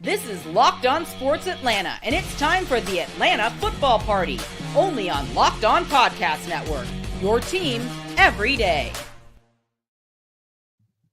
This is Locked On Sports Atlanta, and it's time for the Atlanta Football Party, only on Locked On Podcast Network, your team every day.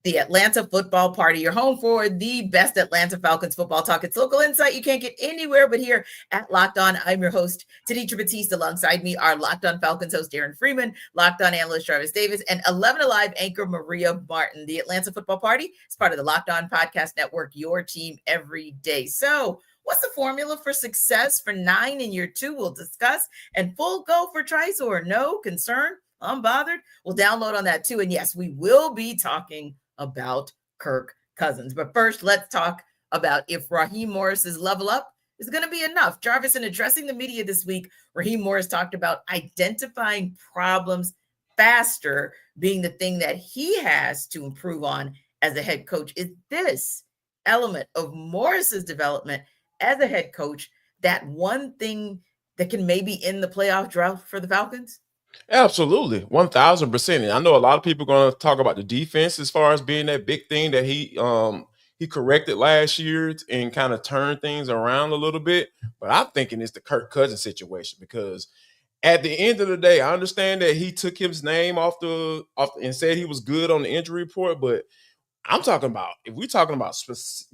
The Atlanta Football Party, your home for the best Atlanta Falcons football talk. It's local insight you can't get anywhere but here at Locked On. I'm your host, Tenitra Batiste. Alongside me are Locked On Falcons host Aaron Freeman, Locked On analyst Jarvis Davis, and 11 Alive anchor Maria Martin. The Atlanta Football Party is part of the Locked On Podcast Network, your team every day. So what's the formula for success for 9 in year 2? We'll discuss. And full go for Trice or no concern, unbothered? We'll download on that too. And yes, we will be talking about Kirk Cousins. But first, let's talk about if Raheem Morris's level up is going to be enough. Jarvis, in addressing the media this week, Raheem Morris talked about identifying problems faster being the thing that he has to improve on as a head coach. Is this element of Morris's development as a head coach that one thing that can maybe end the playoff drought for the Falcons? Absolutely, 1,000%. And I know a lot of people are going to talk about the defense as far as being that big thing that he corrected last year and kind of turned things around a little bit. But I'm thinking it's the Kirk Cousins situation, because at the end of the day, I understand that he took his name off and said he was good on the injury report. But I'm talking about, if we're talking about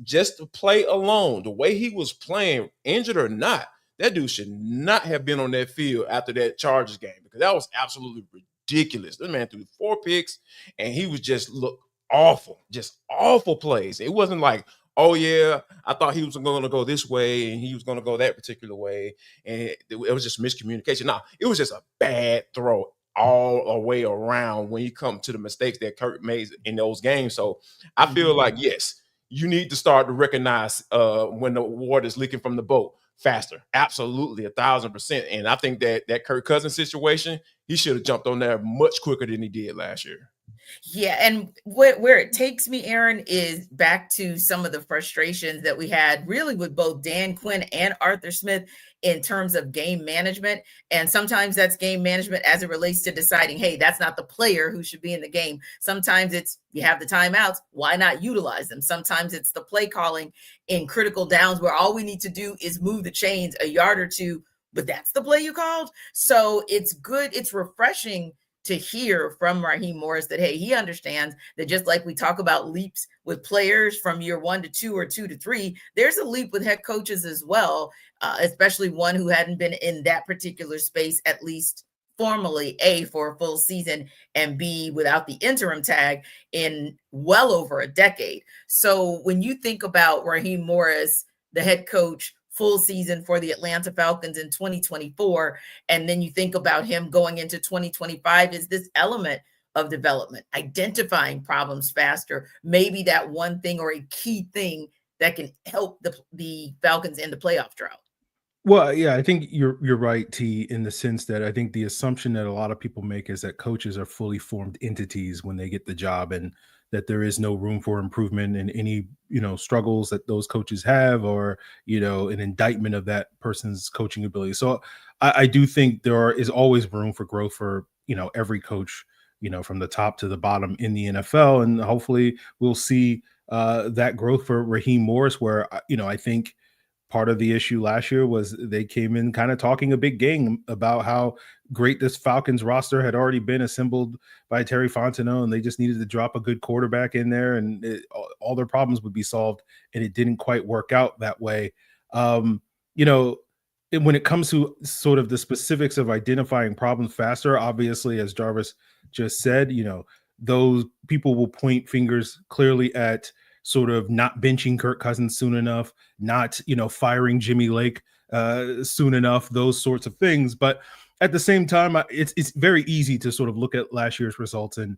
just the play alone, the way he was playing, injured or not, that dude should not have been on that field after that Chargers game, because that was absolutely ridiculous. This man threw 4 picks, and he was just awful, just awful plays. It wasn't like, oh, yeah, I thought he was going to go this way and he was going to go that particular way, and it was just miscommunication. No, it was just a bad throw all the way around when you come to the mistakes that Kirk made in those games. So I feel like, yes, you need to start to recognize when the water is leaking from the boat faster. Absolutely, 1,000%. And I think that Kirk Cousins situation, he should have jumped on there much quicker than he did last year. Yeah, and where it takes me, Aaron, is back to some of the frustrations that we had really with both Dan Quinn and Arthur Smith in terms of game management. And sometimes that's game management as it relates to deciding, hey, that's not the player who should be in the game. Sometimes it's, you have the timeouts, why not utilize them? Sometimes it's the play calling in critical downs where all we need to do is move the chains a yard or two, but that's the play you called. So it's good, it's refreshing to hear from Raheem Morris that, hey, he understands that just like we talk about leaps with players from year 1 to 2 or 2 to 3, there's a leap with head coaches as well, especially one who hadn't been in that particular space, at least formally, A, for a full season, and B, without the interim tag in well over a decade. So when you think about Raheem Morris, the head coach, full season for the Atlanta Falcons in 2024, and then you think about him going into 2025, is this element of development, identifying problems faster, maybe that one thing or a key thing that can help the Falcons in the playoff drought? Well, yeah, I think you're right, T, in the sense that I think the assumption that a lot of people make is that coaches are fully formed entities when they get the job, and that there is no room for improvement in any, struggles that those coaches have, or, an indictment of that person's coaching ability. So I do think there is always room for growth for, every coach, from the top to the bottom in the NFL. And hopefully we'll see that growth for Raheem Morris, where, I think part of the issue last year was they came in kind of talking a big game about how great this Falcons roster had already been assembled by Terry Fontenot, and they just needed to drop a good quarterback in there and all their problems would be solved. And it didn't quite work out that way. When it comes to sort of the specifics of identifying problems faster, obviously, as Jarvis just said, those people will point fingers clearly at sort of not benching Kirk Cousins soon enough, not, firing Jimmy Lake soon enough, those sorts of things. But at the same time, it's very easy to sort of look at last year's results and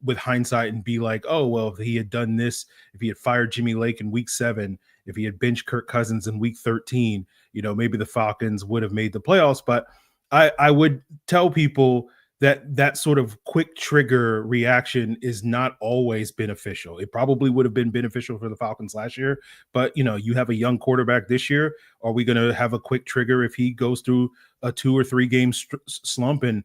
with hindsight and be like, oh, well, if he had done this, if he had fired Jimmy Lake in week 7, if he had benched Kirk Cousins in week 13, maybe the Falcons would have made the playoffs. But I would tell people that sort of quick trigger reaction is not always beneficial. It probably would have been beneficial for the Falcons last year, but you have a young quarterback this year. Are we going to have a quick trigger if he goes through a 2 or 3 game slump and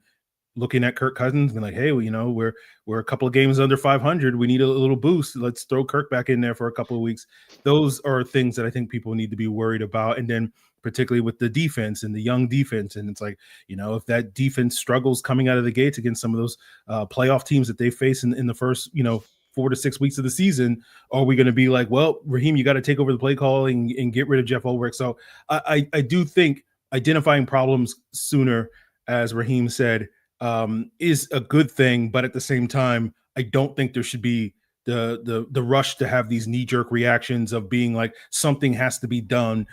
looking at Kirk Cousins and like, hey, we're a couple of games under 500. We need a little boost. Let's throw Kirk back in there for a couple of weeks. Those are things that I think people need to be worried about. And then particularly with the defense and the young defense. And it's like, if that defense struggles coming out of the gates against some of those playoff teams that they face in the first, 4 to 6 weeks of the season, are we going to be like, well, Raheem, you got to take over the play calling and get rid of Jeff Ulbrich? So I do think identifying problems sooner, as Raheem said, is a good thing. But at the same time, I don't think there should be the rush to have these knee-jerk reactions of being like something has to be done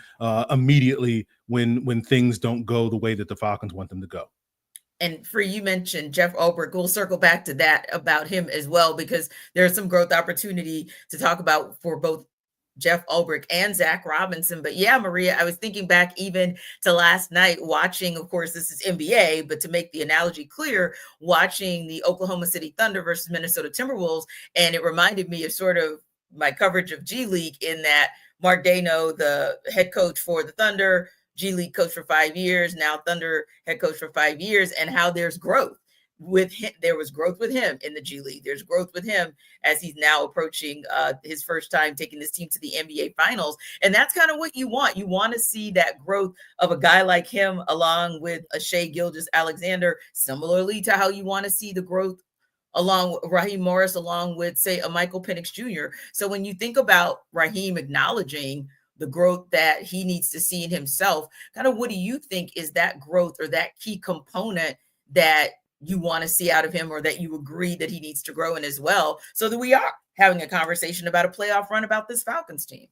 immediately when things don't go the way that the Falcons want them to go. And you mentioned Jeff Ulbrich. We'll circle back to that about him as well, because there's some growth opportunity to talk about for both Jeff Ulbrich and Zac Robinson. But yeah, Maria, I was thinking back even to last night watching, of course, this is NBA, but to make the analogy clear, watching the Oklahoma City Thunder versus Minnesota Timberwolves. And it reminded me of sort of my coverage of G League, in that Mark Dano, the head coach for the Thunder, G League coach for 5 years, now Thunder head coach for 5 years, and how there's growth with him. There was growth with him in the G League. There's growth with him as he's now approaching his first time taking this team to the NBA Finals. And that's kind of what you want. You want to see that growth of a guy like him, along with a Shai Gilgeous-Alexander, similarly to how you want to see the growth along with Raheem Morris, along with, say, a Michael Penix Jr. So when you think about Raheem acknowledging the growth that he needs to see in himself, kind of what do you think is that growth or that key component that you want to see out of him, or that you agree that he needs to grow in as well, so that we are having a conversation about a playoff run about this Falcons team?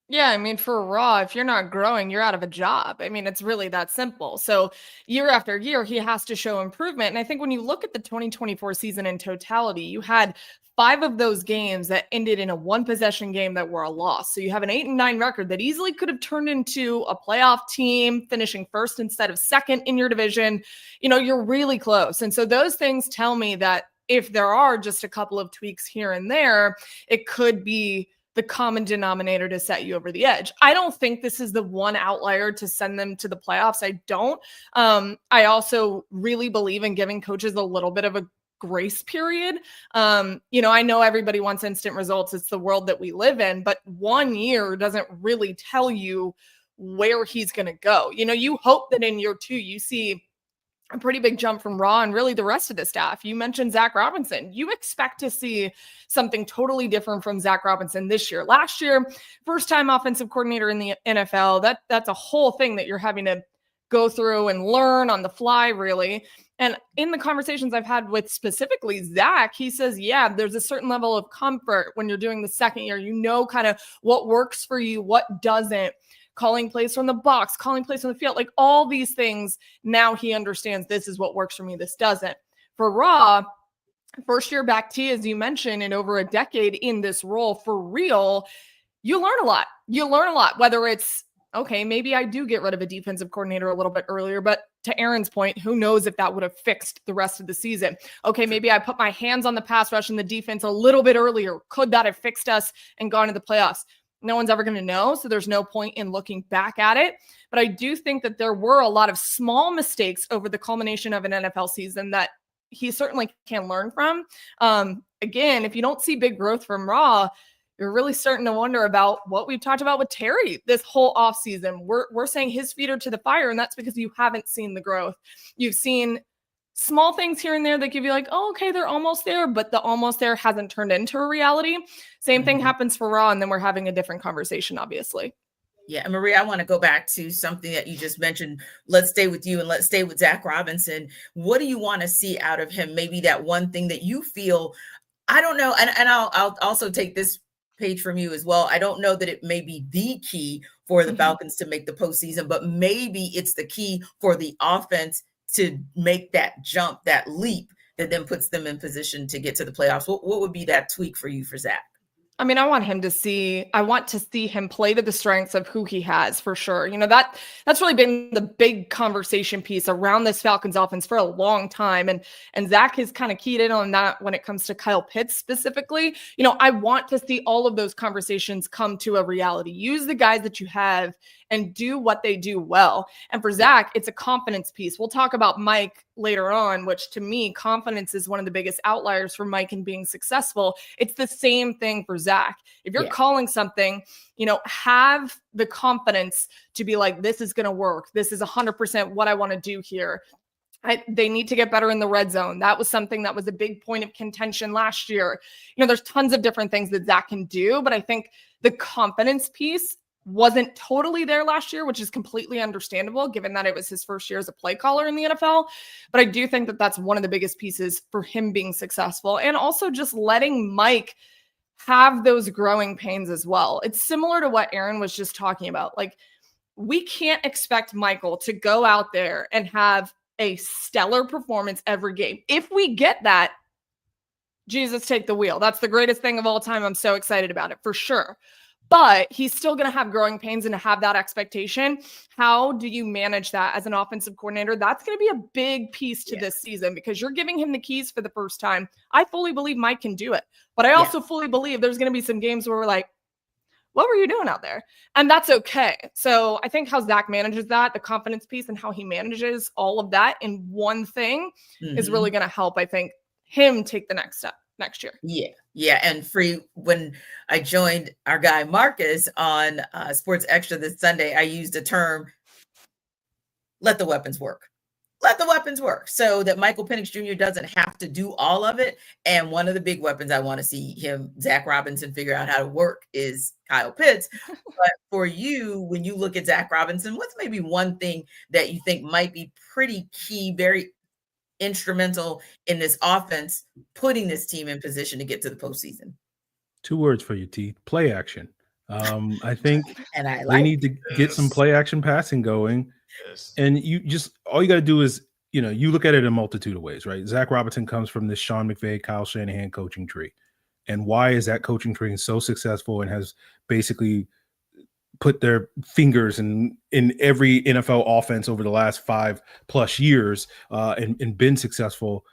Yeah, I mean, for Raw, if you're not growing, you're out of a job. I mean, it's really that simple. So year after year, he has to show improvement. And I think when you look at the 2024 season in totality, you had 5 of those games that ended in a 1-possession game that were a loss. So you have an 8-9 record that easily could have turned into a playoff team, finishing first instead of second in your division. You're really close. And so those things tell me that if there are just a couple of tweaks here and there, it could be the common denominator to set you over the edge. I don't think this is the one outlier to send them to the playoffs. I don't. I also really believe in giving coaches a little bit of a grace period. I know everybody wants instant results. It's the world that we live in, but 1 year doesn't really tell you where he's going to go. You hope that in year 2, you see a pretty big jump from Raw and really the rest of the staff. You mentioned Zac Robinson. You expect to see something totally different from Zac Robinson this year. Last year, first-time offensive coordinator in the NFL. That's a whole thing that you're having to go through and learn on the fly, really. And in the conversations I've had with specifically Zac, he says, yeah, there's a certain level of comfort when you're doing the second year. Kind of what works for you, what doesn't. Calling plays from the box, calling plays from the field, like all these things. Now he understands this is what works for me, this doesn't. For Raw, first year back T, as you mentioned, in over a decade in this role for real, you learn a lot. Whether it's, okay, maybe I do get rid of a defensive coordinator a little bit earlier, but to Aaron's point, who knows if that would have fixed the rest of the season? Okay, maybe I put my hands on the pass rush and the defense a little bit earlier. Could that have fixed us and gone to the playoffs? No one's ever going to know, so there's no point in looking back at it. But I do think that there were a lot of small mistakes over the culmination of an NFL season that he certainly can learn from. Again, if you don't see big growth from Raw, you're really starting to wonder about what we've talked about with Terry this whole offseason. We're saying his feet are to the fire, and that's because you haven't seen the growth. You've seen small things here and there that give you like, oh, okay, they're almost there, but the almost there hasn't turned into a reality. Same thing happens for Raw, and then we're having a different conversation, obviously. Yeah, and Maria, I want to go back to something that you just mentioned. Let's stay with you and let's stay with Zac Robinson. What do you want to see out of him? Maybe that one thing that you feel, I don't know, and I'll also take this page from you as well. I don't know that it may be the key for the Falcons to make the postseason, but maybe it's the key for the offense to make that jump, that leap that then puts them in position to get to the playoffs. What would be that tweak for you for Zac? I mean, I want to see him play to the strengths of who he has for sure. That's really been the big conversation piece around this Falcons offense for a long time. And Zac has kind of keyed in on that when it comes to Kyle Pitts specifically. I want to see all of those conversations come to a reality. Use the guys that you have and do what they do well. And for Zac, it's a confidence piece. We'll talk about Mike later on, which to me, confidence is one of the biggest outliers for Mike in being successful. It's the same thing for Zac. If you're calling something, have the confidence to be like, this is going to work. This is 100% what I want to do here. They need to get better in the red zone. That was something that was a big point of contention last year. There's tons of different things that Zac can do, but I think the confidence piece wasn't totally there last year, which is completely understandable given that it was his first year as a play caller in the NFL. But I do think that that's one of the biggest pieces for him being successful, and also just letting Mike have those growing pains as well. It's similar to what Aaron was just talking about. Like, we can't expect Michael to go out there and have a stellar performance every game. If we get that, Jesus, take the wheel. That's the greatest thing of all time. I'm so excited about it for sure. But he's still going to have growing pains, and to have that expectation, how do you manage that as an offensive coordinator? That's going to be a big piece to this season, because you're giving him the keys for the first time. I fully believe Mike can do it, but I also fully believe there's going to be some games where we're like, what were you doing out there? And that's okay. So I think how Zac manages that, the confidence piece, and how he manages all of that in one thing is really going to help, I think, him take the next step next year. Yeah. And when I joined our guy Marcus on Sports Extra this Sunday, I used a term, let the weapons work. Let the weapons work, so that Michael Penix Jr. doesn't have to do all of it. And one of the big weapons I want to see Zac Robinson, figure out how to work is Kyle Pitts. But for you, when you look at Zac Robinson, what's maybe one thing that you think might be pretty key, very instrumental in this offense, putting this team in position to get to the postseason? 2 words for you, T: play action. I think and they need to get some play action passing going. And all you got to do is, you look at it in a multitude of ways, right? Zac Robinson comes from this Sean McVay, Kyle Shanahan coaching tree. And why is that coaching tree so successful and has basically put their fingers in every NFL offense over the last 5+ years and been successful,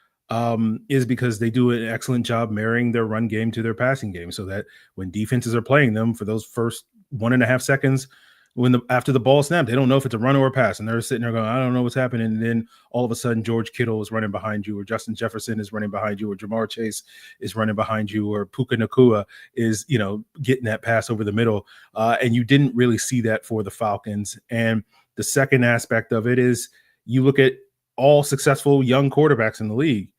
is because they do an excellent job marrying their run game to their passing game, so that when defenses are playing them for those first 1.5 seconds, after the ball snapped, they don't know if it's a run or a pass, and they're sitting there going, I don't know what's happening. And then all of a sudden, George Kittle is running behind you, or Justin Jefferson is running behind you, or Jamar Chase is running behind you, or Puka Nacua is, getting that pass over the middle. And you didn't really see that for the Falcons. And the second aspect of it is, you look at all successful young quarterbacks in the league,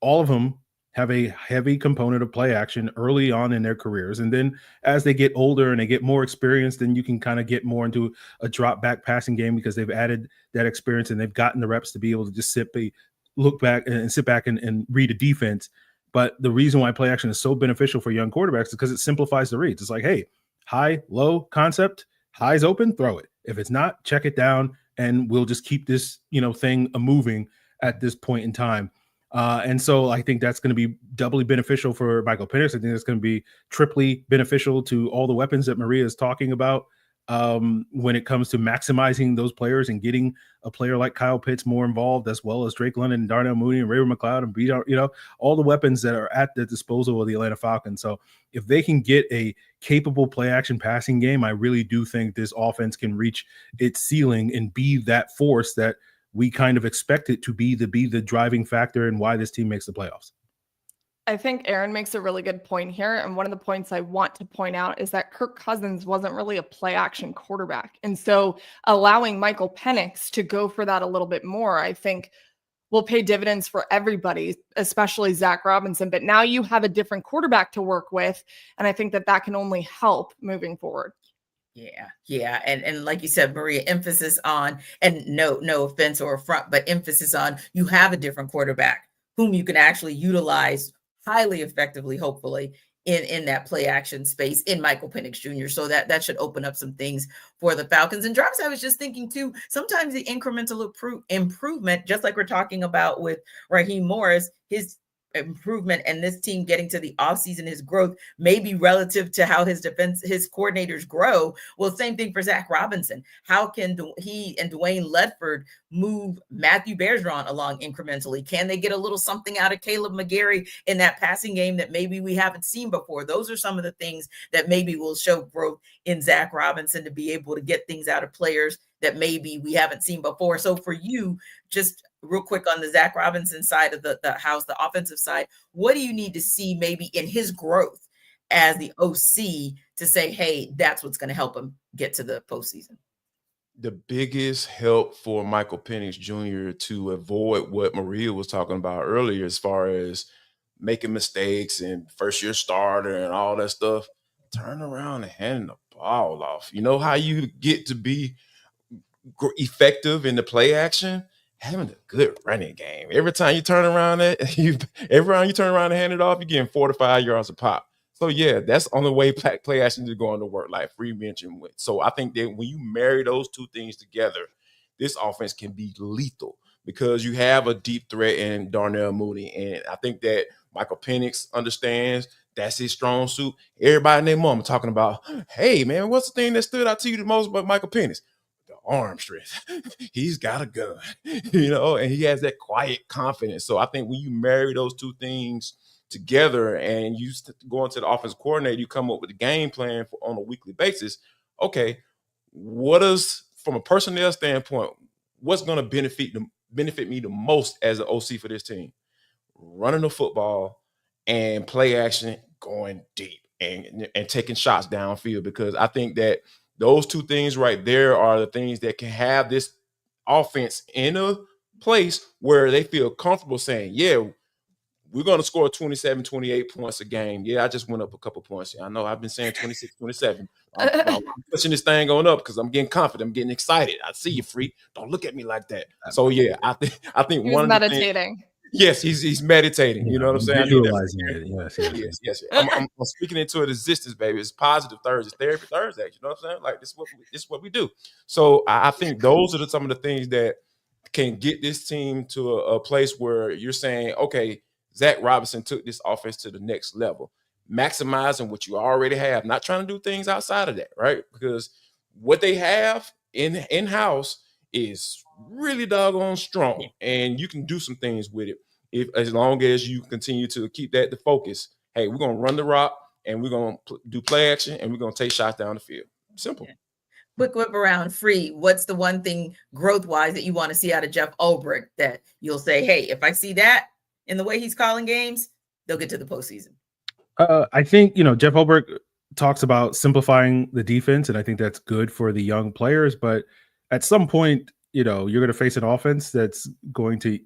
all of them have a heavy component of play action early on in their careers. And then as they get older and they get more experienced, then you can kind of get more into a drop back passing game, because they've added that experience and they've gotten the reps to be able to just sit back and read a defense. But the reason why play action is so beneficial for young quarterbacks is because it simplifies the reads. It's like, hey, high, low concept, high's open, throw it. If it's not, check it down, and we'll just keep this, thing moving at this point in time. And so I think that's going to be doubly beneficial for Michael Penix. I think it's going to be triply beneficial to all the weapons that Maria is talking about when it comes to maximizing those players and getting a player like Kyle Pitts more involved, as well as Drake London and Darnell Mooney and Ray McLeod and all the weapons that are at the disposal of the Atlanta Falcons. So if they can get a capable play action passing game, I really do think this offense can reach its ceiling and be that force that we kind of expect it to be the driving factor in why this team makes the playoffs. I think Aaron makes a really good point here. And one of the points I want to point out is that Kirk Cousins wasn't really a play action quarterback. And so allowing Michael Penix to go for that a little bit more, I think will pay dividends for everybody, especially Zac Robinson. But now you have a different quarterback to work with. And I think that can only help moving forward. Yeah. And like you said, Maria, emphasis on, and no offense or affront, but emphasis on, you have a different quarterback whom you can actually utilize highly effectively, hopefully, in that play action space in Michael Penix Jr. So that should open up some things for the Falcons. And Jarvis, I was just thinking too, sometimes the incremental improvement, just like we're talking about with Raheem Morris, his improvement and this team getting to the offseason, his growth maybe relative to how his coordinators grow. Well, same thing for Zac Robinson. How can he and Dwayne Ledford move Matthew Bergeron along incrementally? Can they get a little something out of Caleb McGarry in that passing game that maybe we haven't seen before? Those are some of the things that maybe will show growth in Zac Robinson, to be able to get things out of players that maybe we haven't seen before. So for you, just real quick on the Zac Robinson side of the house, the offensive side, what do you need to see maybe in his growth as the OC to say, hey, that's what's going to help him get to the postseason? The biggest help for Michael Penix Jr. to avoid what Maria was talking about earlier, as far as making mistakes and first-year starter and all that stuff, turn around and hand the ball off. You know how you get to be effective in the play action? Having a good running game. Every time you turn around and hand it off, you're getting 4 to 5 yards a pop. So yeah, that's on the way play action is going to work, like Free mentioned with. So I think that when you marry those two things together, this offense can be lethal, because you have a deep threat in Darnell Mooney. And I think that Michael Penix understands that's his strong suit. Everybody and their mom talking about, hey man, what's the thing that stood out to you the most about Michael Penix? The arm strength. He's got a gun, and he has that quiet confidence. So I think when you marry those two things together and you go into the offensive coordinator, you come up with a game plan on a weekly basis. Okay, what is, from a personnel standpoint, what's going to benefit me the most as an OC for this team? Running the football and play action, going deep and taking shots downfield, because I think that those two things right there are the things that can have this offense in a place where they feel comfortable saying, yeah, we're going to score 27, 28 points a game. Yeah, I just went up a couple points. I know I've been saying 26, 27. I'm pushing this thing on up because I'm getting confident. I'm getting excited. I see you, Freak. Don't look at me like that. So, yeah, I think he was meditating. Yes, he's meditating. You know what I'm saying? Visualizing it. Yes. I'm speaking into it existence, baby. It's positive Thursday. It's therapy Thursday. You know what I'm saying? Like, this is what we do. So I think those are some of the things that can get this team to a place where you're saying, okay, Zac Robinson took this offense to the next level, maximizing what you already have, not trying to do things outside of that, right? Because what they have in-house is really doggone strong, and you can do some things with it as long as you continue to keep that the focus. Hey, we're going to run the rock, and we're going to do play action, and we're going to take shots down the field. Simple. Yeah. Quick whip around, Free. What's the one thing growth-wise that you want to see out of Jeff Ulbrich that you'll say, hey, if I see that in the way he's calling games, they'll get to the postseason? I think, Jeff Ulbrich talks about simplifying the defense, and I think that's good for the young players. But at some point, you're going to face an offense that's going to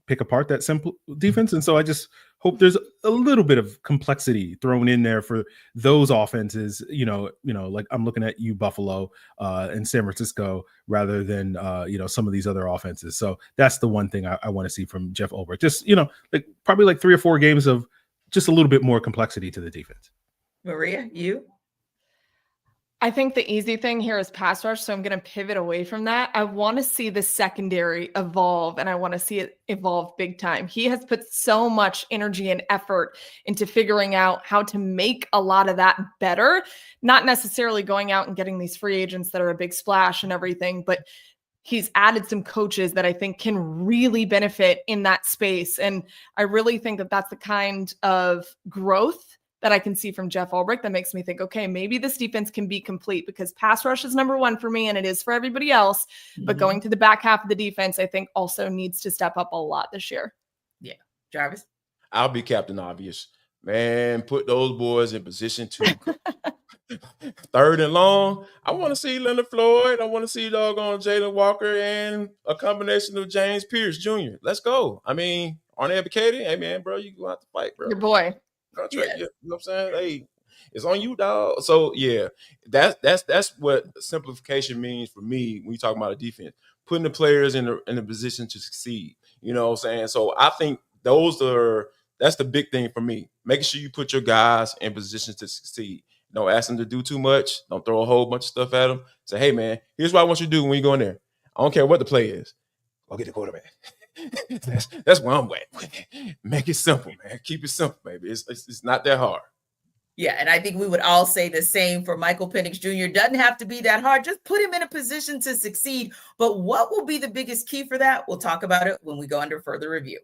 pick apart that simple defense. And so I just hope there's a little bit of complexity thrown in there for those offenses, like I'm looking at you, Buffalo, and San Francisco, rather than, some of these other offenses. So that's the one thing I want to see from Jeff Ulbrich. Just, probably like 3 or 4 games of just a little bit more complexity to the defense. Maria, you? I think the easy thing here is pass rush, so I'm going to pivot away from that. I want to see the secondary evolve, and I want to see it evolve big time. He has put so much energy and effort into figuring out how to make a lot of that better, not necessarily going out and getting these free agents that are a big splash and everything, but he's added some coaches that I think can really benefit in that space. And I really think that that's the kind of growth that I can see from Jeff Ulbrich that makes me think, okay, maybe this defense can be complete, because pass rush is number one for me and it is for everybody else. Mm-hmm. But going to the back half of the defense, I think also needs to step up a lot this year. Yeah. Jarvis? I'll be Captain Obvious. Man, put those boys in position to 3rd and long. I want to see Leonard Floyd. I want to see doggone Jalen Walker and a combination of James Pierce Jr. Let's go. I mean, Arnett Bukaty, hey, man, bro, you go out to fight, bro. Your boy. Contract, yeah. You know what I'm saying? Hey, it's on you, dog. So yeah, that's what simplification means for me when you talk about a defense, putting the players in a position to succeed. You know what I'm saying? So I think that's the big thing for me. Making sure you put your guys in positions to succeed. Don't ask them to do too much. Don't throw a whole bunch of stuff at them. Say, hey man, here's what I want you to do when you go in there. I don't care what the play is. Go get the quarterback. That's where I'm at with it. Make it simple, man. Keep it simple, baby. It's not that hard. Yeah, and I think we would all say the same for Michael Penix Jr. Doesn't have to be that hard. Just put him in a position to succeed. But what will be the biggest key for that? We'll talk about it when we go under further review.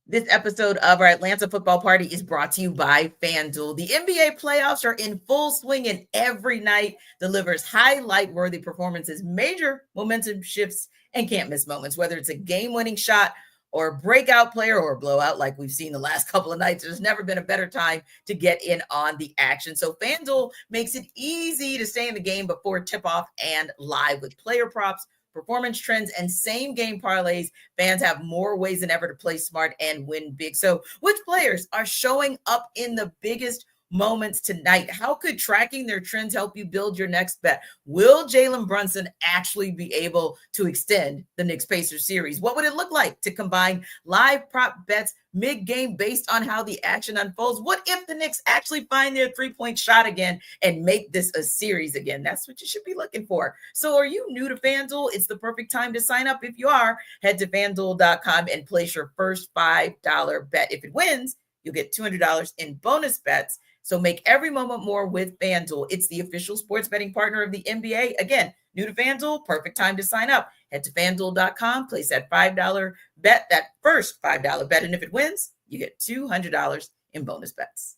This episode of our Atlanta Football Party is brought to you by FanDuel. The NBA playoffs are in full swing, and every night delivers highlight-worthy performances, major momentum shifts, and can't-miss moments. Whether it's a game-winning shot or a breakout player or a blowout like we've seen the last couple of nights, there's never been a better time to get in on the action. So FanDuel makes it easy to stay in the game before tip-off and live with player props, performance trends, and same game parlays. Fans have more ways than ever to play smart and win big. So which players are showing up in the biggest moments tonight? How could tracking their trends help you build your next bet? Will Jalen Brunson actually be able to extend the Knicks Pacers series? What would it look like to combine live prop bets mid-game based on how the action unfolds? What if the Knicks actually find their three-point shot again and make this a series again? That's what you should be looking for. So are you new to FanDuel? It's the perfect time to sign up. If you are, head to FanDuel.com and place your first $5 bet. If it wins, you'll get $200 in bonus bets. So make every moment more with FanDuel. It's the official sports betting partner of the NBA. Again, new to FanDuel, perfect time to sign up. Head to FanDuel.com, place that $5 bet, that first $5 bet, and if it wins, you get $200 in bonus bets.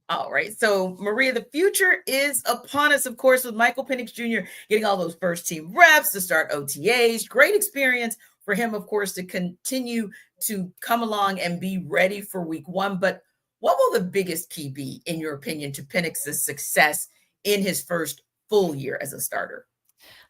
All right, so Maria, the future is upon us, of course, with Michael Penix Jr. getting all those first-team reps to start OTAs. Great experience for him, of course, to continue to come along and be ready for week one. But what will the biggest key be, in your opinion, to Penix's success in his first full year as a starter?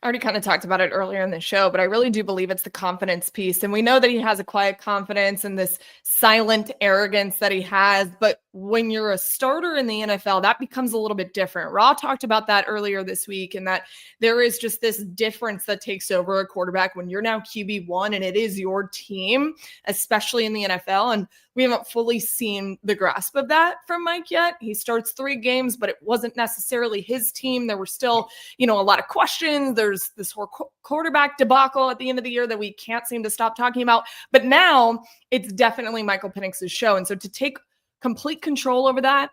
I already kind of talked about it earlier in the show, but I really do believe it's the confidence piece. And we know that he has a quiet confidence and this silent arrogance that he has. But when you're a starter in the NFL, that becomes a little bit different. Raw talked about that earlier this week, and that there is just this difference that takes over a quarterback when you're now QB1 and it is your team, especially in the NFL. And we haven't fully seen the grasp of that from Mike yet. He starts 3 games, but it wasn't necessarily his team. There were still, a lot of questions. There's this whole quarterback debacle at the end of the year that we can't seem to stop talking about. But now it's definitely Michael Penix's show. And so to take complete control over that,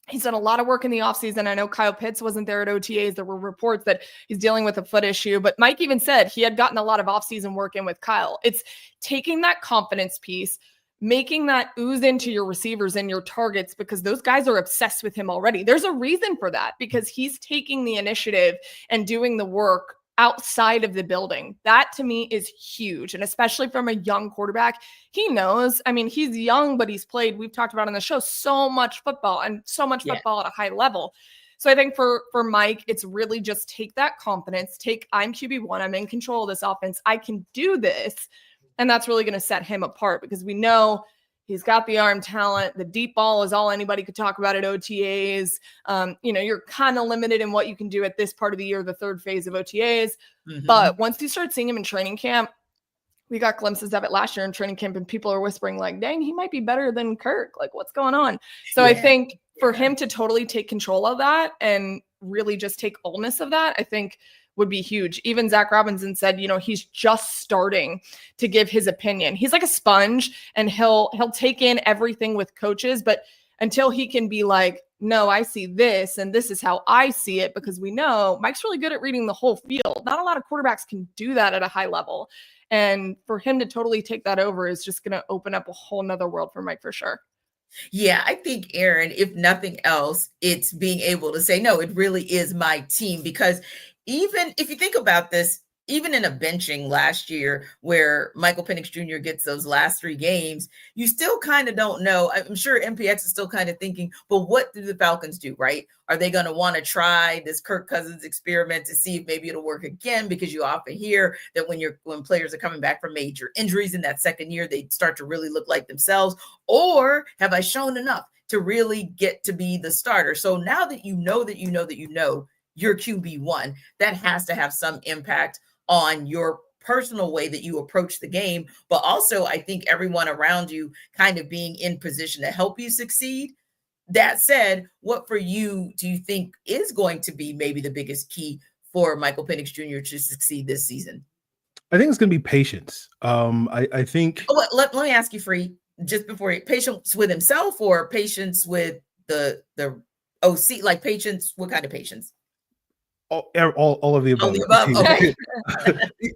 he's done a lot of work in the offseason. I know Kyle Pitts wasn't there at OTAs. There were reports that he's dealing with a foot issue, but Mike even said he had gotten a lot of offseason work in with Kyle. It's taking that confidence piece, making that ooze into your receivers and your targets, because those guys are obsessed with him already. There's a reason for that, because he's taking the initiative and doing the work outside of the building. That to me is huge. And especially from a young quarterback, he knows, he's young, but he's played, we've talked about on the show, so much football and so much football at a high level. So I think for Mike, it's really just take that confidence, I'm QB1, I'm in control of this offense, I can do this. And that's really going to set him apart, because we know he's got the arm talent. The deep ball is all anybody could talk about at OTAs. You're kind of limited in what you can do at this part of the year, the third phase of OTAs. Mm-hmm. But once you start seeing him in training camp, we got glimpses of it last year in training camp, and people are whispering like, dang, he might be better than Kirk. Like, what's going on? So I think for him to totally take control of that and really just take allness of that, I think would be huge. Even Zac Robinson said, he's just starting to give his opinion. He's like a sponge, and he'll take in everything with coaches, but until he can be like, no, I see this, and this is how I see it, because we know Mike's really good at reading the whole field. Not a lot of quarterbacks can do that at a high level. And for him to totally take that over is just going to open up a whole nother world for Mike for sure. Yeah, I think, Aaron, if nothing else, it's being able to say, no, it really is my team. Because even if you think about this, even in a benching last year where Michael Penix Jr. gets those last 3 games, you still kind of don't know. I'm sure MPX is still kind of thinking, but what do the Falcons do, right? Are they going to want to try this Kirk Cousins experiment to see if maybe it'll work again? Because you often hear that when players are coming back from major injuries in that second year, they start to really look like themselves. Or have I shown enough to really get to be the starter? So now that you know you're QB1, that has to have some impact on your personal way that you approach the game, but also I think everyone around you kind of being in position to help you succeed. that said, what for you do you think is going to be maybe the biggest key for Michael Penix Jr. to succeed this season? I think it's going to be patience. I think. Oh, let me ask you, Free, just before patience with himself or patience with the OC, like patience, what kind of patience? All of the above. All the above. Okay.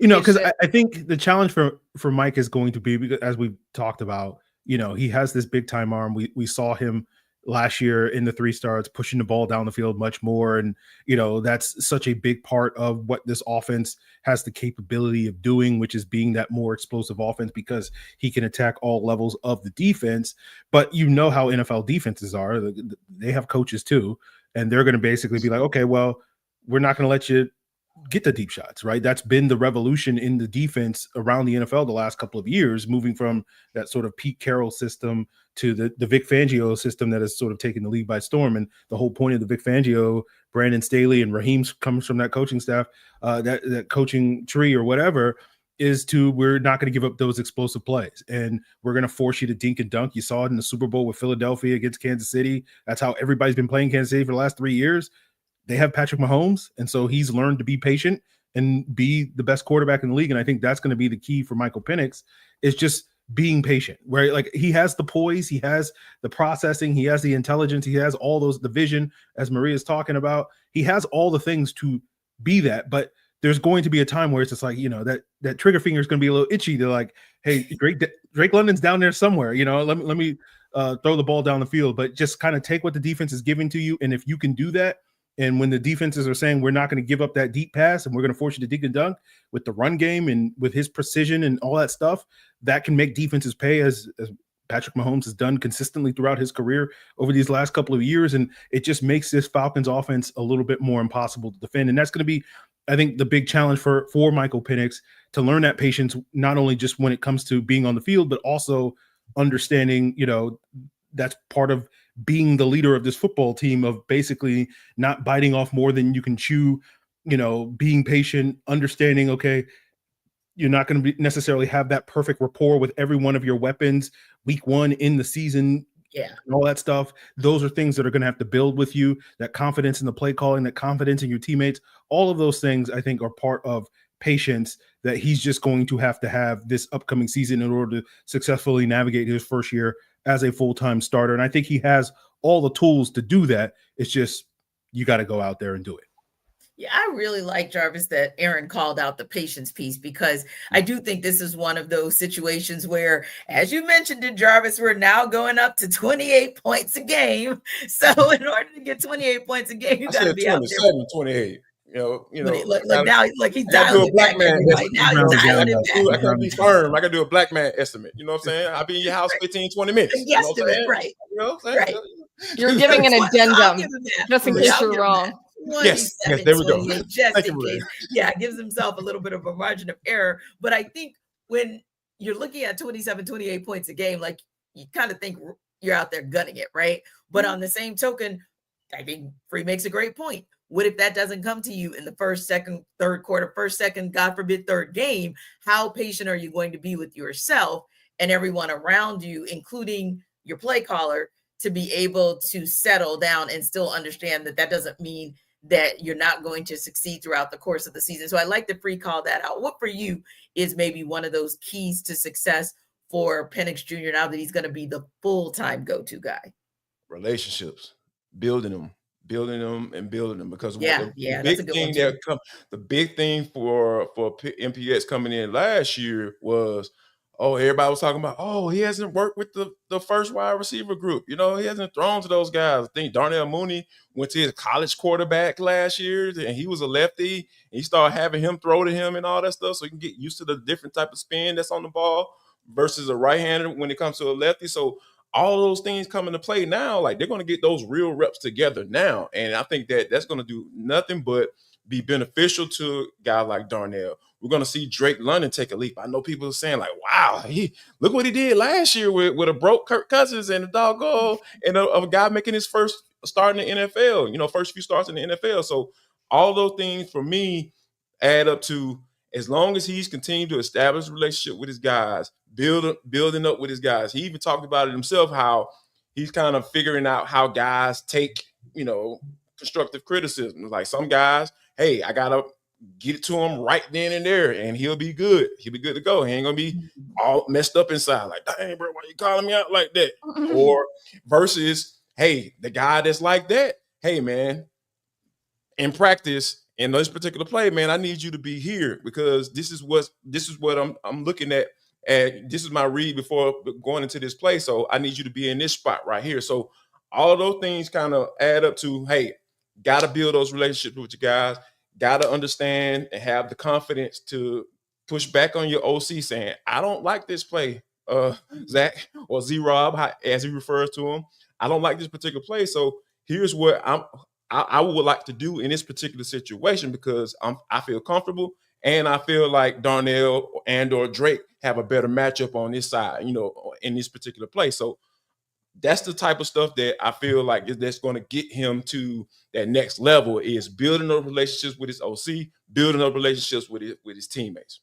Because I think the challenge for Mike is going to be, because as we've talked about, he has this big time arm. We saw him last year in the 3 starts pushing the ball down the field much more, and that's such a big part of what this offense has the capability of doing, which is being that more explosive offense, because he can attack all levels of the defense. But how NFL defenses are. They have coaches too, and they're going to basically be like, okay, well, we're not going to let you get the deep shots, right? That's been the revolution in the defense around the NFL the last couple of years, moving from that sort of Pete Carroll system to the Vic Fangio system that has sort of taken the league by storm. And the whole point of the Vic Fangio, Brandon Staley, and Raheem comes from that coaching staff, that coaching tree or whatever, is we're not going to give up those explosive plays, and we're going to force you to dink and dunk. You saw it in the Super Bowl with Philadelphia against Kansas City. That's how everybody's been playing Kansas City for the last 3 years. They have Patrick Mahomes, and so he's learned to be patient and be the best quarterback in the league. And I think that's going to be the key for Michael Penix, is just being patient, right? Like, he has the poise, he has the processing, he has the intelligence, he has all those, the vision, as Maria's talking about. He has all the things to be that, but there's going to be a time where it's just like, that trigger finger is going to be a little itchy to like, hey, Drake London's down there somewhere, let me throw the ball down the field, but just kind of take what the defense is giving to you. And if you can do that, and when the defenses are saying we're not going to give up that deep pass and we're going to force you to dig and dunk with the run game and with his precision and all that stuff, that can make defenses pay, as Patrick Mahomes has done consistently throughout his career over these last couple of years. And it just makes this Falcons offense a little bit more impossible to defend. And that's going to be, I think, the big challenge for Michael Penix, to learn that patience, not only just when it comes to being on the field, but also understanding, that's part of being the leader of this football team, of basically not biting off more than you can chew, being patient, understanding, okay, you're not going to necessarily have that perfect rapport with every one of your weapons week 1 in the season. Yeah. And all that stuff. Those are things that are going to have to build with you, that confidence in the play calling, that confidence in your teammates. All of those things, I think, are part of patience that he's just going to have this upcoming season in order to successfully navigate his first year as a full-time starter. And I think he has all the tools to do that. It's just, you got to go out there and do it. Yeah, I really like, Jarvis, that Aaron called out the patience piece, because I do think this is one of those situations where, as you mentioned it, Jarvis, we're now going up to 28 points a game. So in order to get 28 points a game, you got to be out there. 28. Look now, like he's dialing it back. Now he's dialing it back. I can be firm. I can do a black man estimate. You know what I'm saying? I'll be in your house 15, 20 minutes. Guesstimate, right? You know what I'm saying? Right. You're giving an addendum just in case you're wrong. Yes, there we go. Just in case. Yeah, it gives himself a little bit of a margin of error. But I think when you're looking at 27, 28 points a game, like, you kind of think you're out there gunning it, right? But on the same token, I think Free makes a great point. What if that doesn't come to you in the first, second, third quarter, first, second, God forbid, third game? How patient are you going to be with yourself and everyone around you, including your play caller, to be able to settle down and still understand that that doesn't mean that you're not going to succeed throughout the course of the season? So I like to Free call that out. What for you is maybe one of those keys to success for Penix Jr. now that he's going to be the full-time go-to guy? Relationships, building them, because the big thing for MPX coming in last year was, everybody was talking about, he hasn't worked with the first wide receiver group. He hasn't thrown to those guys. I think Darnell Mooney went to his college quarterback last year, and he was a lefty, and he started having him throw to him and all that stuff, so he can get used to the different type of spin that's on the ball versus a right-hander when it comes to a lefty. So all those things come into play now. Like, they're going to get those real reps together now. And I think that's going to do nothing but be beneficial to a guy like Darnell. We're going to see Drake London take a leap. I know people are saying, like, wow, look what he did last year with a broke Kirk Cousins and a doggone and a guy making his first start in the NFL, first few starts in the NFL. So all those things for me add up to, as long as he's continued to establish a relationship with his guys, building up with his guys. He even talked about it himself, how he's kind of figuring out how guys take, constructive criticism. Like some guys, hey, I got to get it to him right then and there, and he'll be good. He'll be good to go. He ain't going to be all messed up inside. Like, dang, bro, why you calling me out like that? Or versus, hey, the guy that's like that, hey, man, in practice, in this particular play, man, I need you to be here because this is what I'm looking at. And this is my read before going into this play. So I need you to be in this spot right here. So all of those things kind of add up to, hey, got to build those relationships with your guys. Got to understand and have the confidence to push back on your OC saying, I don't like this play, Zach, or Z-Rob, as he refers to him. I don't like this particular play. So here's what I would like to do in this particular situation because I feel comfortable and I feel like Darnell and or Drake have a better matchup on this side, in this particular play. So that's the type of stuff that I feel like that's going to get him to that next level is building those relationships with his OC, building those relationships with his teammates.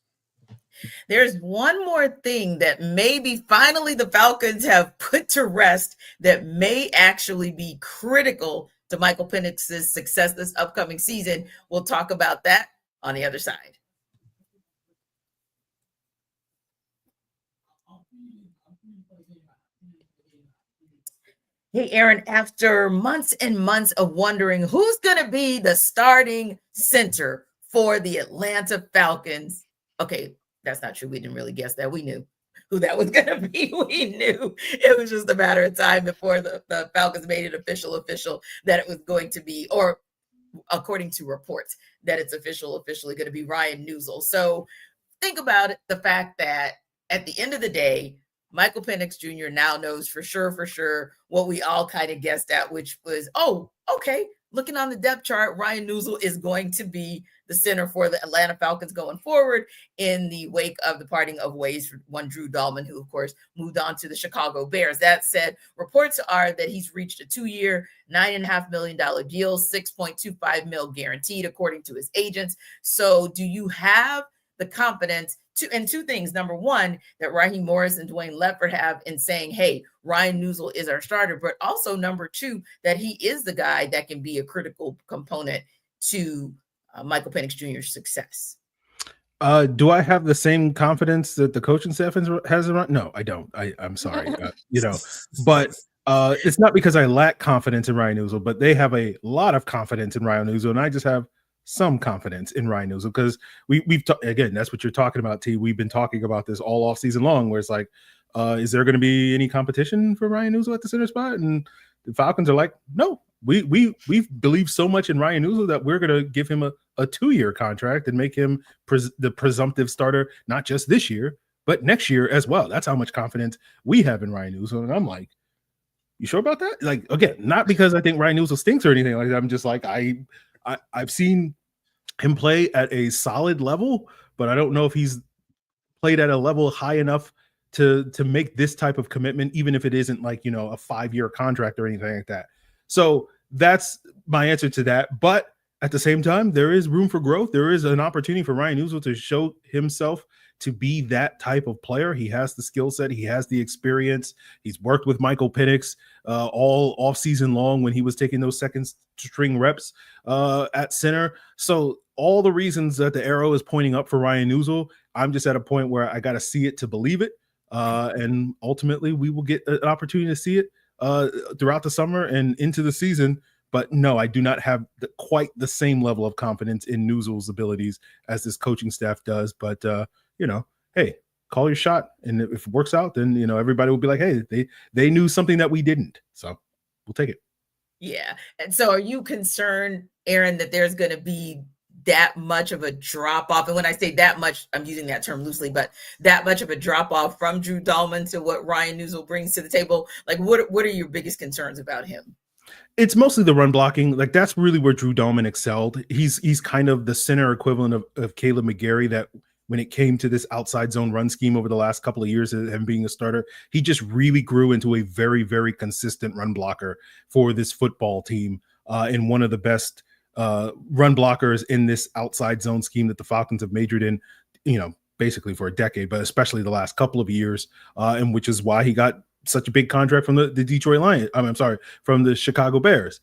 There's one more thing that maybe finally the Falcons have put to rest that may actually be critical to Michael Penix's success this upcoming season. We'll talk about that on the other side. Hey, Aaron, after months and months of wondering who's going to be the starting center for the Atlanta Falcons. Okay, that's not true. We didn't really guess that. We knew who that was going to be. We knew it was just a matter of time before the Falcons made it official that it was going to be, or according to reports, that it's officially going to be Ryan Neuzil. So think about it, the fact that at the end of the day, Michael Penix Jr. now knows for sure what we all kind of guessed at, which was, okay, looking on the depth chart, Ryan Neuzil is going to be the center for the Atlanta Falcons going forward in the wake of the parting of ways for one Drew Dalman, who, of course, moved on to the Chicago Bears. That said, reports are that he's reached a 2-year, $9.5 million deal, $6.25 million guaranteed, according to his agents. So do you have the confidence and two things? Number one, that Raheem Morris and Dwayne Ledford have in saying, hey, Ryan Neuzil is our starter, but also number two, that he is the guy that can be a critical component to Michael Penix Jr.'s success. Do I have the same confidence that the coaching staff has around? No, I don't. I'm sorry, but it's not because I lack confidence in Ryan Neuzil, but they have a lot of confidence in Ryan Neuzil, and I just have some confidence in Ryan Neuzil because we've again, that's what you're talking about, T. We've been talking about this all off season long, where it's like, is there going to be any competition for Ryan Neuzil at the center spot? And the Falcons are like, no, we believe so much in Ryan Neuzil that we're going to give him a 2-year contract and make him the presumptive starter, not just this year, but next year as well. That's how much confidence we have in Ryan Neuzil. And I'm like, you sure about that? Like, again, not because I think Ryan Neuzil stinks or anything like that. I'm just like, I've seen him play at a solid level, but I don't know if he's played at a level high enough to make this type of commitment, even if it isn't like, a 5-year contract or anything like that. So that's my answer to that. But at the same time, there is room for growth. There is an opportunity for Ryan Neuzil to show himself to be that type of player. He has the skill set. He has the experience. He's worked with Michael Penix all off season long when he was taking those second string reps at center. So all the reasons that the arrow is pointing up for Ryan Neuzil, I'm just at a point where I got to see it to believe it. And ultimately we will get an opportunity to see it throughout the summer and into the season. But no, I do not have quite the same level of confidence in Neuzil's abilities as this coaching staff does. But, hey, call your shot. And if it works out, then, everybody will be like, hey, they knew something that we didn't. So we'll take it. Yeah. And so are you concerned, Aaron, that there's going to be that much of a drop off? And when I say that much, I'm using that term loosely, but that much of a drop off from Drew Dalman to what Ryan Neuzil brings to the table? Like, what are your biggest concerns about him? It's mostly the run blocking. Like, that's really where Drew Dalman excelled. He's kind of the center equivalent of Caleb McGarry, that when it came to this outside zone run scheme over the last couple of years of him being a starter, he just really grew into a very, very consistent run blocker for this football team, and one of the best run blockers in this outside zone scheme that the Falcons have majored in, basically for a decade, but especially the last couple of years, and which is why he got such a big contract from the Detroit Lions. I'm sorry, from the Chicago Bears.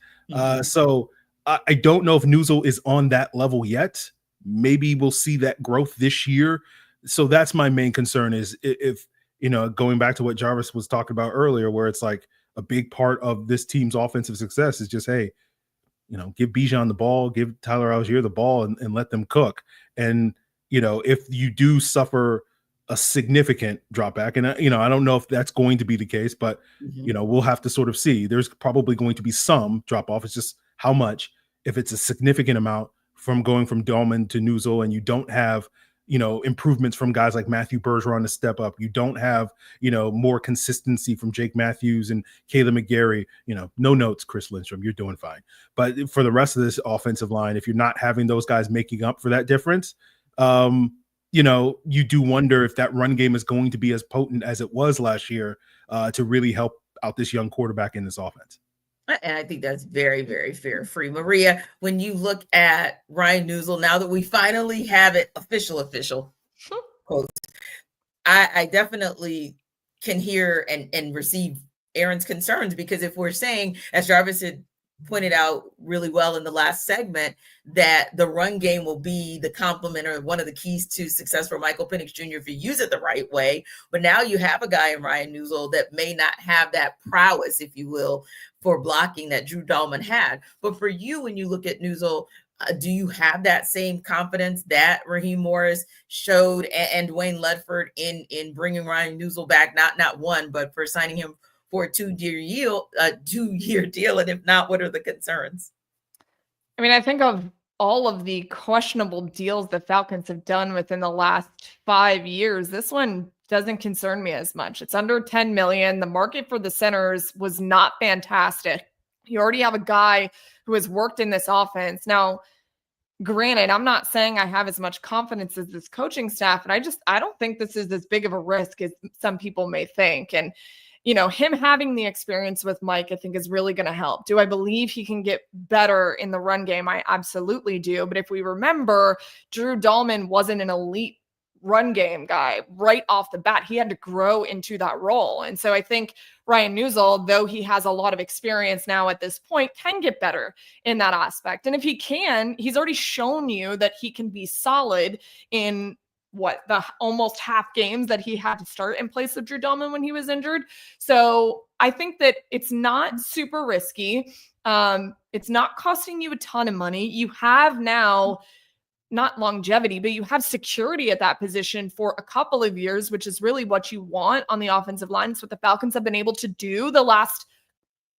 So I don't know if Neuzil is on that level yet. Maybe we'll see that growth this year. So that's my main concern is if, going back to what Jarvis was talking about earlier, where it's like a big part of this team's offensive success is just, hey, give Bijan the ball, give Tyler Algier the ball and let them cook. And, if you do suffer a significant drop back, and, I don't know if that's going to be the case, but, we'll have to sort of see. There's probably going to be some drop off. It's just how much. If it's a significant amount from going from Dahlman to Neuzil and you don't have, improvements from guys like Matthew Bergeron to step up. You don't have, more consistency from Jake Matthews and Caleb McGarry, no notes, Chris Lindstrom, you're doing fine. But for the rest of this offensive line, if you're not having those guys making up for that difference, you do wonder if that run game is going to be as potent as it was last year to really help out this young quarterback in this offense. And I think that's very, very fair. Free Maria, when you look at Ryan Neuzil, now that we finally have it official quotes, I definitely can hear and receive Aaron's concerns, because if we're saying, as Jarvis had pointed out really well in the last segment, that the run game will be the complement or one of the keys to success for Michael Penix Jr. if you use it the right way. But now you have a guy in Ryan Neuzil that may not have that prowess, if you will, for blocking that Drew Dahlman had. But for you, when you look at Neuzil, do you have that same confidence that Raheem Morris showed and Dwayne Ledford in bringing Ryan Neuzil back, not one, but for signing him for a 2-year deal? And if not, what are the concerns? I mean, I think of all of the questionable deals the Falcons have done within the last 5 years, this one doesn't concern me as much. It's under 10 million. The market for the centers was not fantastic. You already have a guy who has worked in this offense. Now, granted, I'm not saying I have as much confidence as this coaching staff, and I don't think this is as big of a risk as some people may think. And him having the experience with Mike, I think, is really going to help. Do I believe he can get better in the run game? I absolutely do. But if we remember, Drew Dahlman wasn't an elite run game guy right off the bat. He had to grow into that role. And so I think Ryan Neuzil, though he has a lot of experience now at this point, can get better in that aspect. And if he can, he's already shown you that he can be solid in the almost half games that he had to start in place of Drew Dahlman when he was injured. So I think that it's not super risky. It's not costing you a ton of money. You have now not longevity, but you have security at that position for a couple of years, which is really what you want on the offensive line. It's what the Falcons have been able to do the last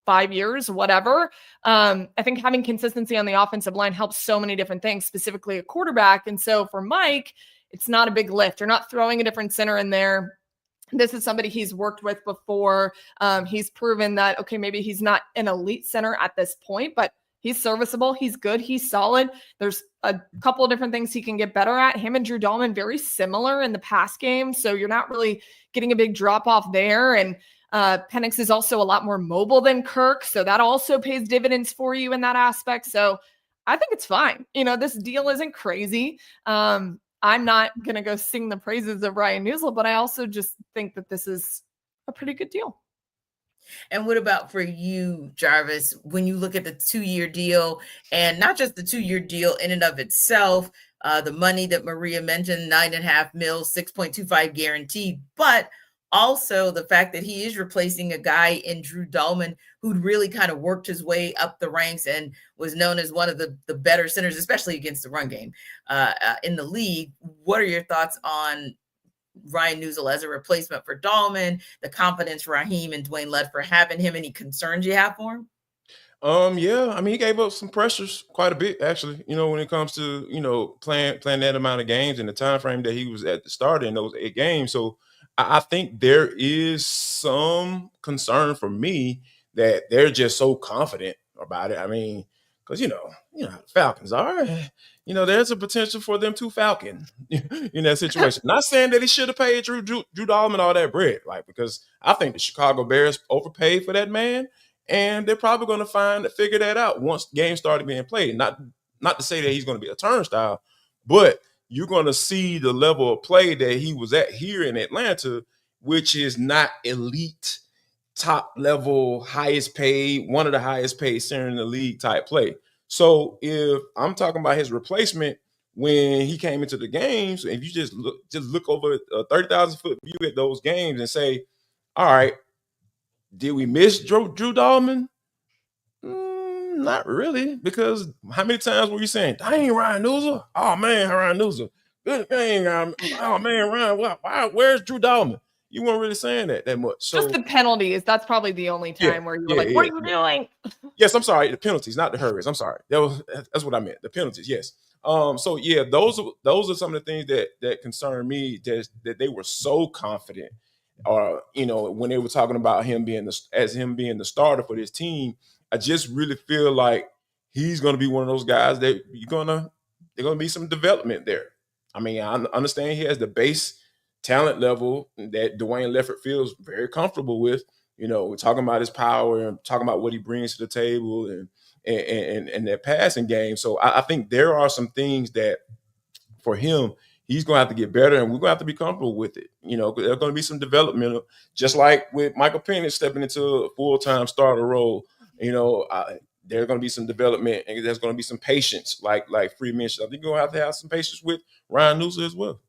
5 years, whatever. I think having consistency on the offensive line helps so many different things, specifically a quarterback. And so for Mike, it's not a big lift. You're not throwing a different center in there. This is somebody he's worked with before. He's proven that, okay, maybe he's not an elite center at this point, but he's serviceable. He's good. He's solid. There's a couple of different things he can get better at. Him and Drew Dahlman, very similar in the pass game. So you're not really getting a big drop off there. And Penix is also a lot more mobile than Kirk. So that also pays dividends for you in that aspect. So I think it's fine. This deal isn't crazy. I'm not going to go sing the praises of Ryan Neuzil, but I also just think that this is a pretty good deal. And what about for you, Jarvis, when you look at the 2-year deal, and not just the 2-year deal in and of itself, the money that Maria mentioned, $9.5 million, 6.25 guaranteed, but also the fact that he is replacing a guy in Drew Dahlman who'd really kind of worked his way up the ranks and was known as one of the better centers, especially against the run game in the league. What are your thoughts on Ryan Neuzil as a replacement for Dahlman, the confidence Raheem and Dwayne Ledford having him? Any concerns you have for him? Yeah, I mean, he gave up some pressures quite a bit, actually, when it comes to, playing that amount of games and the time frame that he was at the start in those 8 games. So I think there is some concern for me that they're just so confident about it. I mean, because, how the Falcons are, there's a potential for them to Falcon in that situation. Not saying that he should have paid Drew Dahlman all that bread, because I think the Chicago Bears overpaid for that man, and they're probably going to figure that out once games started being played. Not to say that he's going to be a turnstile, but you're going to see the level of play that he was at here in Atlanta, which is not elite top level, highest paid, one of the highest paid center in the league type play. So if I'm talking about his replacement when he came into the games, if you just look over a 30,000 foot view at those games and say, all right, did we miss Drew Dahlman? Not really, because how many times were you saying, "Dang, Ryan Neuzil? Oh man, Ryan Neuzil, good thing." Oh man, Ryan, why, where's Drew Dahlman? You weren't really saying that much. So just the penalties. That's probably the only time where you were like, "What are you doing?" Yes, I'm sorry. The penalties, not the hurries. I'm sorry. That's what I meant. The penalties. Yes. So yeah, those are some of the things that concern me. That they were so confident, or when they were talking about him being the starter for this team. I just really feel like he's going to be one of those guys that they're going to be some development there. I mean, I understand he has the base talent level that Dwayne Leffert feels very comfortable with. We're talking about his power and talking about what he brings to the table and that passing game. So I think there are some things that for him, he's going to have to get better, and we're going to have to be comfortable with it. There's going to be some development, just like with Michael Penix stepping into a full-time starter role. There's going to be some development, and there's going to be some patience, like Freeman mentioned. I think you're going to have some patience with Ryan Neuzil as well.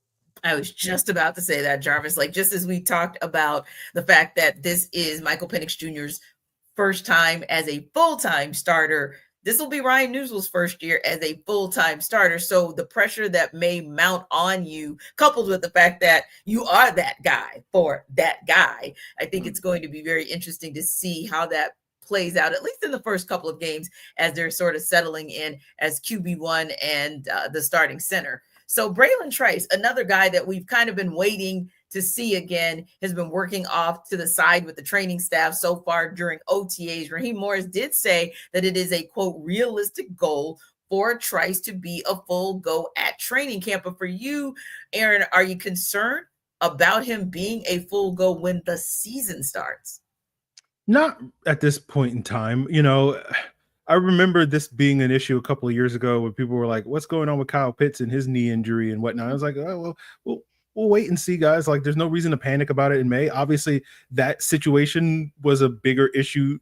I was just about to say that, Jarvis. Like, just as we talked about the fact that this is Michael Penix Jr.'s first time as a full-time starter, this will be Ryan Neuzil's first year as a full-time starter. So the pressure that may mount on you, coupled with the fact that you are that guy for that guy, I think it's going to be very interesting to see how that plays out, at least in the first couple of games, as they're sort of settling in as QB1 and the starting center. So Bralen Trice, another guy that we've kind of been waiting to see again, has been working off to the side with the training staff so far during OTAs. Raheem Morris did say that it is a, quote, realistic goal for Trice to be a full go at training camp. But for you, Aaron, are you concerned about him being a full go when the season starts? Not at this point in time. I remember this being an issue a couple of years ago when people were like, what's going on with Kyle Pitts and his knee injury and whatnot? I was like, oh, well, we'll wait and see, guys. Like, there's no reason to panic about it in May. Obviously, that situation was a bigger issue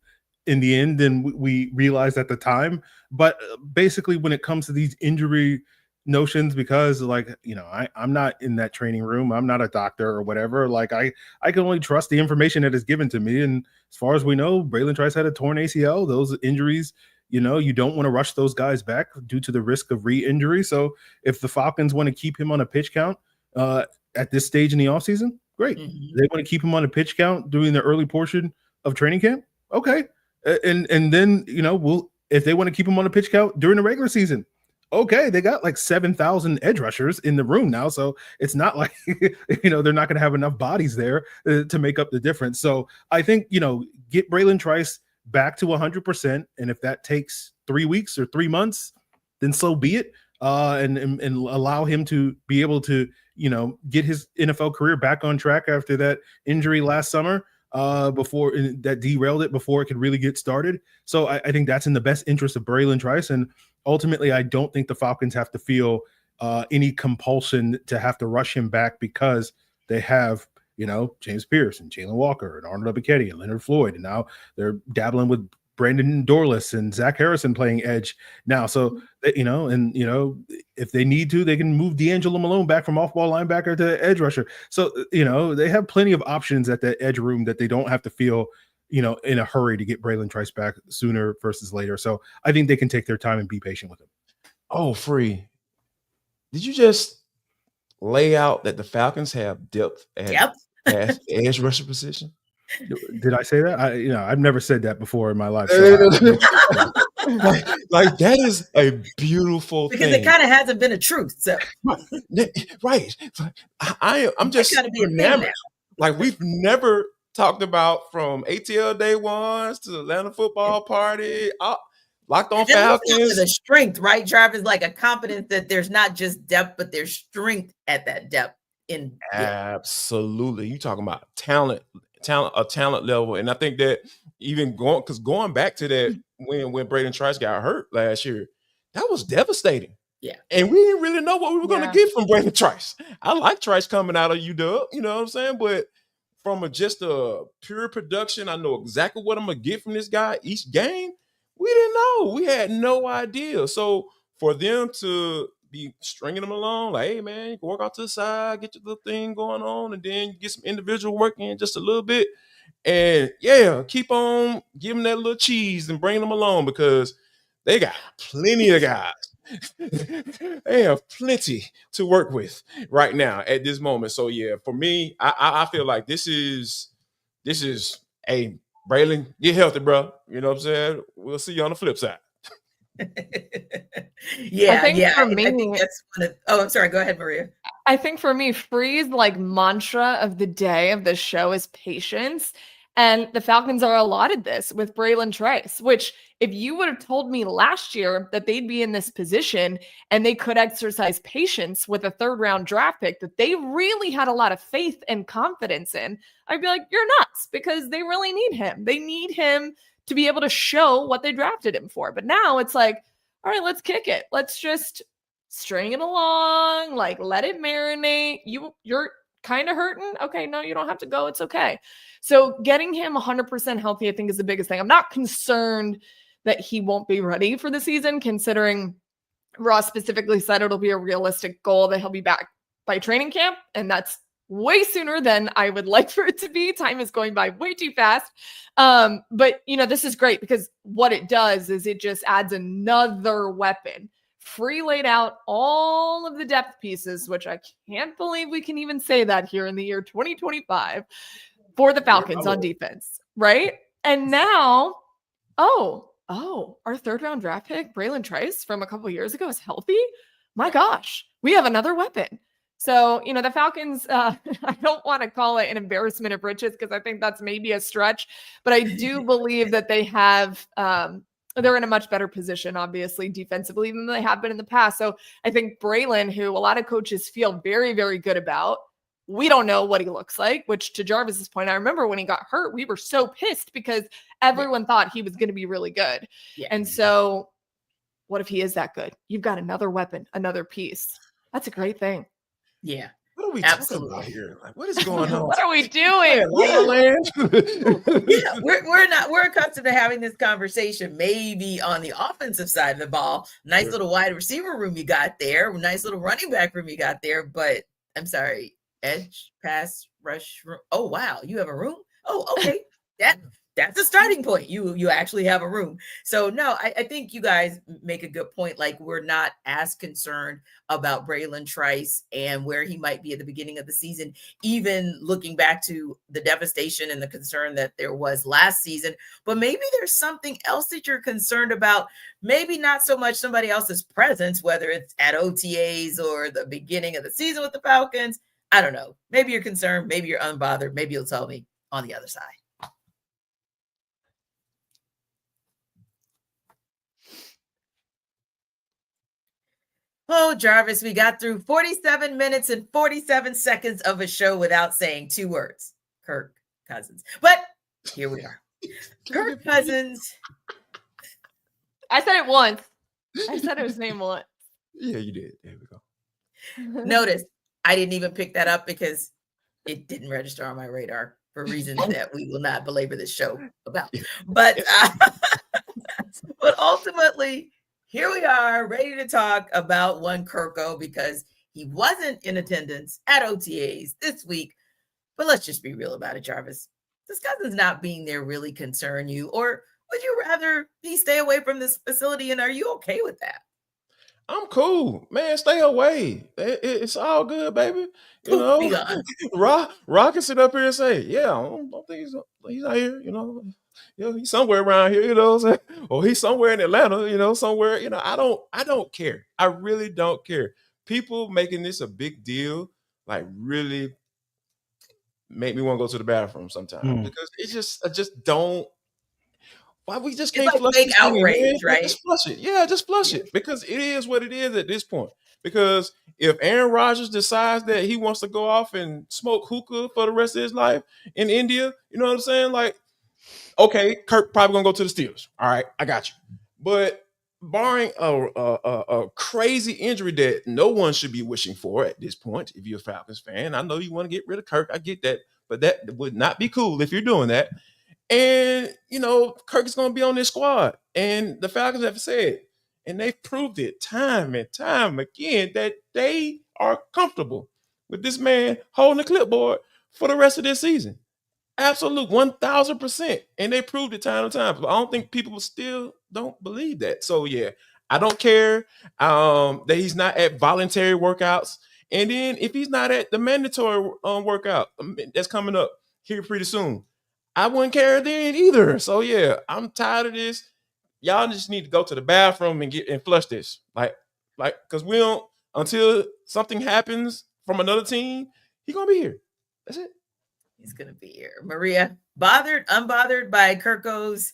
in the end than we realized at the time. But basically, when it comes to these injury notions, because I'm not in that training room, I'm not a doctor or whatever, like I can only trust the information that is given to me. And as far as we know, Bralen Trice had a torn ACL. Those injuries, you don't want to rush those guys back due to the risk of re-injury. So if the Falcons want to keep him on a pitch count at this stage in the offseason, great. They want to keep him on a pitch count during the early portion of training camp, okay. And then if they want to keep him on a pitch count during the regular season, okay, they got like 7,000 edge rushers in the room now. So it's not like, they're not going to have enough bodies there to make up the difference. So I think, get Bralen Trice back to 100%. And if that takes 3 weeks or 3 months, then so be it. And allow him to be able to, get his NFL career back on track after that injury last summer. Before that derailed it before it could really get started. So I think that's in the best interest of Bralen Trice. And ultimately, I don't think the Falcons have to feel any compulsion to have to rush him back because they have, James Pierce and Jalen Walker and Arnold Ebiketie and Leonard Floyd. And now they're dabbling with Brandon Dorless and Zach Harrison playing edge now. So, if they need to, they can move D'Angelo Malone back from off-ball linebacker to edge rusher. So, they have plenty of options at that edge room that they don't have to feel, in a hurry to get Bralen Trice back sooner versus later. So I think they can take their time and be patient with him. Oh, Free. Did you just lay out that the Falcons have depth at edge rusher position? Did I say that? I've never said that before in my life. So like that is a beautiful because thing. It kind of hasn't been a truth. So right. I'm just enamored. Like we've never talked about from ATL day ones to Atlanta football party. Locked on Falcons. The strength, right, Jarvis? Like a confidence that there's not just depth, but there's strength at that depth. Absolutely. You talking about talent level. And I think that even going back to that when Bralen Trice got hurt last year, that was devastating. Yeah. And we didn't really know what we were going to get from Bralen Trice. I like Trice coming out of UW, you know what I'm saying? But from just a pure production, I know exactly what I'm gonna get from this guy each game. We didn't know. We had no idea. So for them to be stringing them along, like, hey man, you can work out to the side, get your little thing going on, and then get some individual work in just a little bit. And yeah, keep on giving that little cheese and bring them along because they got plenty of guys. They have plenty to work with right now at this moment. So yeah, for me, I feel like this is a Bralen, get healthy, bro. You know what I'm saying? We'll see you on the flip side. Yeah. For me, I think that's one of, oh, I'm sorry. Go ahead, Maria. I think for me, Free's like mantra of the day of the show is patience. And the Falcons are allotted this with Bralen Trice, which if you would have told me last year that they'd be in this position and they could exercise patience with a 3rd round draft pick that they really had a lot of faith and confidence in, I'd be like, you're nuts, because they really need him. They need him to be able to show what they drafted him for. But now it's like, all right, let's kick it. Let's just string it along, like let it marinate. You're kind of hurting. Okay, no, you don't have to go. It's okay. So getting him 100% healthy, I think, is the biggest thing. I'm not concerned that he won't be ready for the season, considering Ross specifically said it'll be a realistic goal that he'll be back by training camp. And that's way sooner than I would like for it to be. Time is going by way too fast. But, this is great because what it does is it just adds another weapon. Free laid out all of the depth pieces, which I can't believe we can even say that here in the year 2025 for the Falcons on defense, right? And now, our 3rd round draft pick, Bralen Trice from a couple of years ago is healthy. My gosh, we have another weapon. So, the Falcons, I don't want to call it an embarrassment of riches because I think that's maybe a stretch, but I do believe that they have, they're in a much better position, obviously, defensively than they have been in the past. So I think Bralen, who a lot of coaches feel very, very good about, we don't know what he looks like, which to Jarvis's point, I remember when he got hurt, we were so pissed because everyone thought he was going to be really good. Yeah. And so what if he is that good? You've got another weapon, another piece. That's a great thing. Yeah. What are we talking about here? Like, what is going on? What are we doing? We're accustomed to having this conversation maybe on the offensive side of the ball. Nice little wide receiver room you got there. Nice little running back room you got there. But I'm sorry, edge, pass, rush room. Oh, wow. You have a room? Oh, okay. That's a starting point. You actually have a room. So no, I think you guys make a good point. Like, we're not as concerned about Bralen Trice and where he might be at the beginning of the season, even looking back to the devastation and the concern that there was last season. But maybe there's something else that you're concerned about. Maybe not so much somebody else's presence, whether it's at OTAs or the beginning of the season with the Falcons. I don't know. Maybe you're concerned. Maybe you're unbothered. Maybe you'll tell me on the other side. Oh, Jarvis, we got through 47 minutes and 47 seconds of a show without saying 2 words. Kirk Cousins. But here we are. Kirk Cousins. I said it once. I said his name once. Yeah, you did. There we go. Notice, I didn't even pick that up because it didn't register on my radar for reasons that we will not belabor this show about. But ultimately, here we are, ready to talk about one Kirko because he wasn't in attendance at OTAs this week. But let's just be real about it, Jarvis. Does Cousins not being there really concern you? Or would you rather he stay away from this facility? And are you okay with that? I'm cool, man. Stay away. It's all good, baby. You know, Rock can sit up here and say, "Yeah, I don't think he's out here." You know, he's somewhere around here. You know what I'm saying? Or he's somewhere in Atlanta. You know, somewhere. You know, I don't care. I really don't care. People making this a big deal, like, really make me want to go to the bathroom sometimes because I just don't. Why we just can't flush big outrage, right? Just flush it. Yeah, just flush it because it is what it is at this point. Because if Aaron Rodgers decides that he wants to go off and smoke hookah for the rest of his life in India, you know what I'm saying? Like, okay, Kirk probably gonna go to the Steelers. All right, I got you. But barring a crazy injury that no one should be wishing for at this point, if you're a Falcons fan, I know you want to get rid of Kirk. I get that. but that would not be cool if you're doing that. And, Kirk is going to be on this squad. And the Falcons have said, and they've proved it time and time again, that they are comfortable with this man holding the clipboard for the rest of this season. Absolute 1,000%. And they proved it time and time. But I don't think people still don't believe that. So, yeah, I don't care that he's not at voluntary workouts. And then if he's not at the mandatory workout that's coming up here pretty soon, I wouldn't care then either. So, yeah, I'm tired of this. Y'all just need to go to the bathroom and flush this. Because we don't, until something happens from another team, he's going to be here. That's it. He's going to be here. Maria, unbothered by Kirko's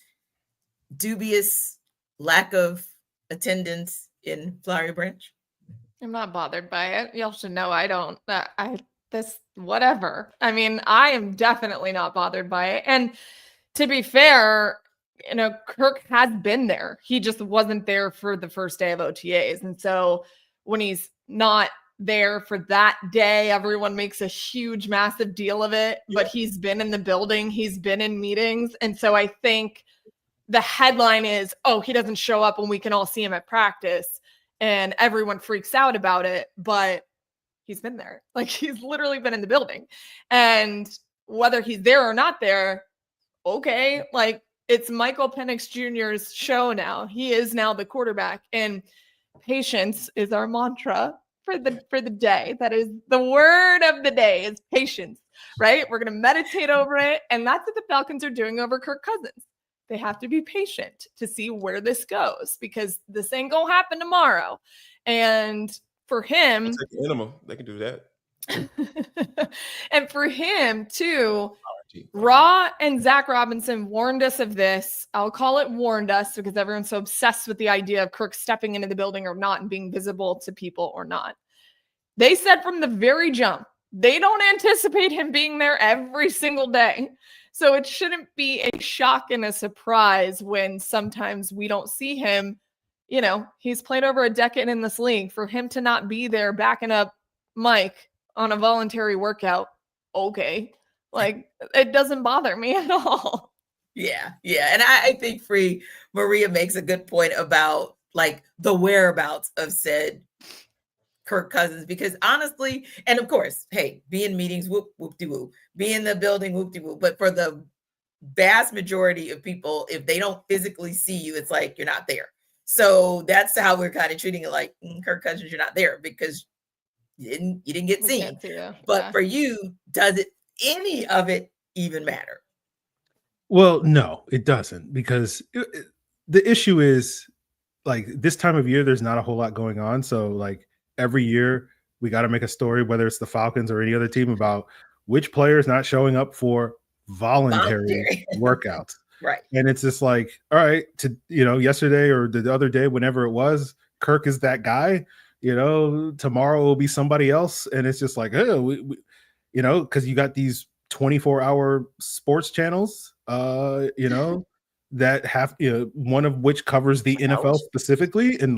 dubious lack of attendance in Flowery Branch? I'm not bothered by it. Y'all should know I don't. Whatever. I mean, I am definitely not bothered by it. And to be fair, Kirk has been there. He just wasn't there for the first day of OTAs. And so when he's not there for that day, everyone makes a huge, massive deal of it. Yeah. But he's been in the building. He's been in meetings. And so I think the headline is, oh, he doesn't show up when we can all see him at practice. And everyone freaks out about it. But he's been there. He's literally been in the building. And whether he's there or not there, okay, it's Michael Penix Jr.'s show now. He is now the quarterback. And patience is our mantra for the day. That is the word of the day, is patience, right? We're going to meditate over it. And that's what the Falcons are doing over Kirk Cousins. They have to be patient to see where this goes, because this ain't going to happen tomorrow. And for him, it's like an animal. They can do that. And for him too, Raw and Zac Robinson warned us of this. I'll call it warned us because everyone's so obsessed with the idea of Kirk stepping into the building or not and being visible to people or not. They said from the very jump, they don't anticipate him being there every single day. So it shouldn't be a shock and a surprise when sometimes we don't see him. He's played over a decade in this league. For him to not be there backing up Mike on a voluntary workout, okay. It doesn't bother me at all. Yeah. And I think Maria makes a good point about the whereabouts of said Kirk Cousins, because honestly, and of course, hey, be in meetings, whoop, whoop-de-whoop, be in the building, whoop-de-whoop. But for the vast majority of people, if they don't physically see you, it's you're not there. So that's how we're kind of treating it, Kirk Cousins, you're not there because you didn't get seen. But for you, does any of it even matter? Well, no, it doesn't, because the issue is this time of year, there's not a whole lot going on. So every year we got to make a story, whether it's the Falcons or any other team, about which player is not showing up for voluntary workouts. Right. And it's just all right, yesterday or the other day, whenever it was, Kirk is that guy, tomorrow will be somebody else. And it's just because you got these 24-hour sports channels, that have, one of which covers the NFL specifically. And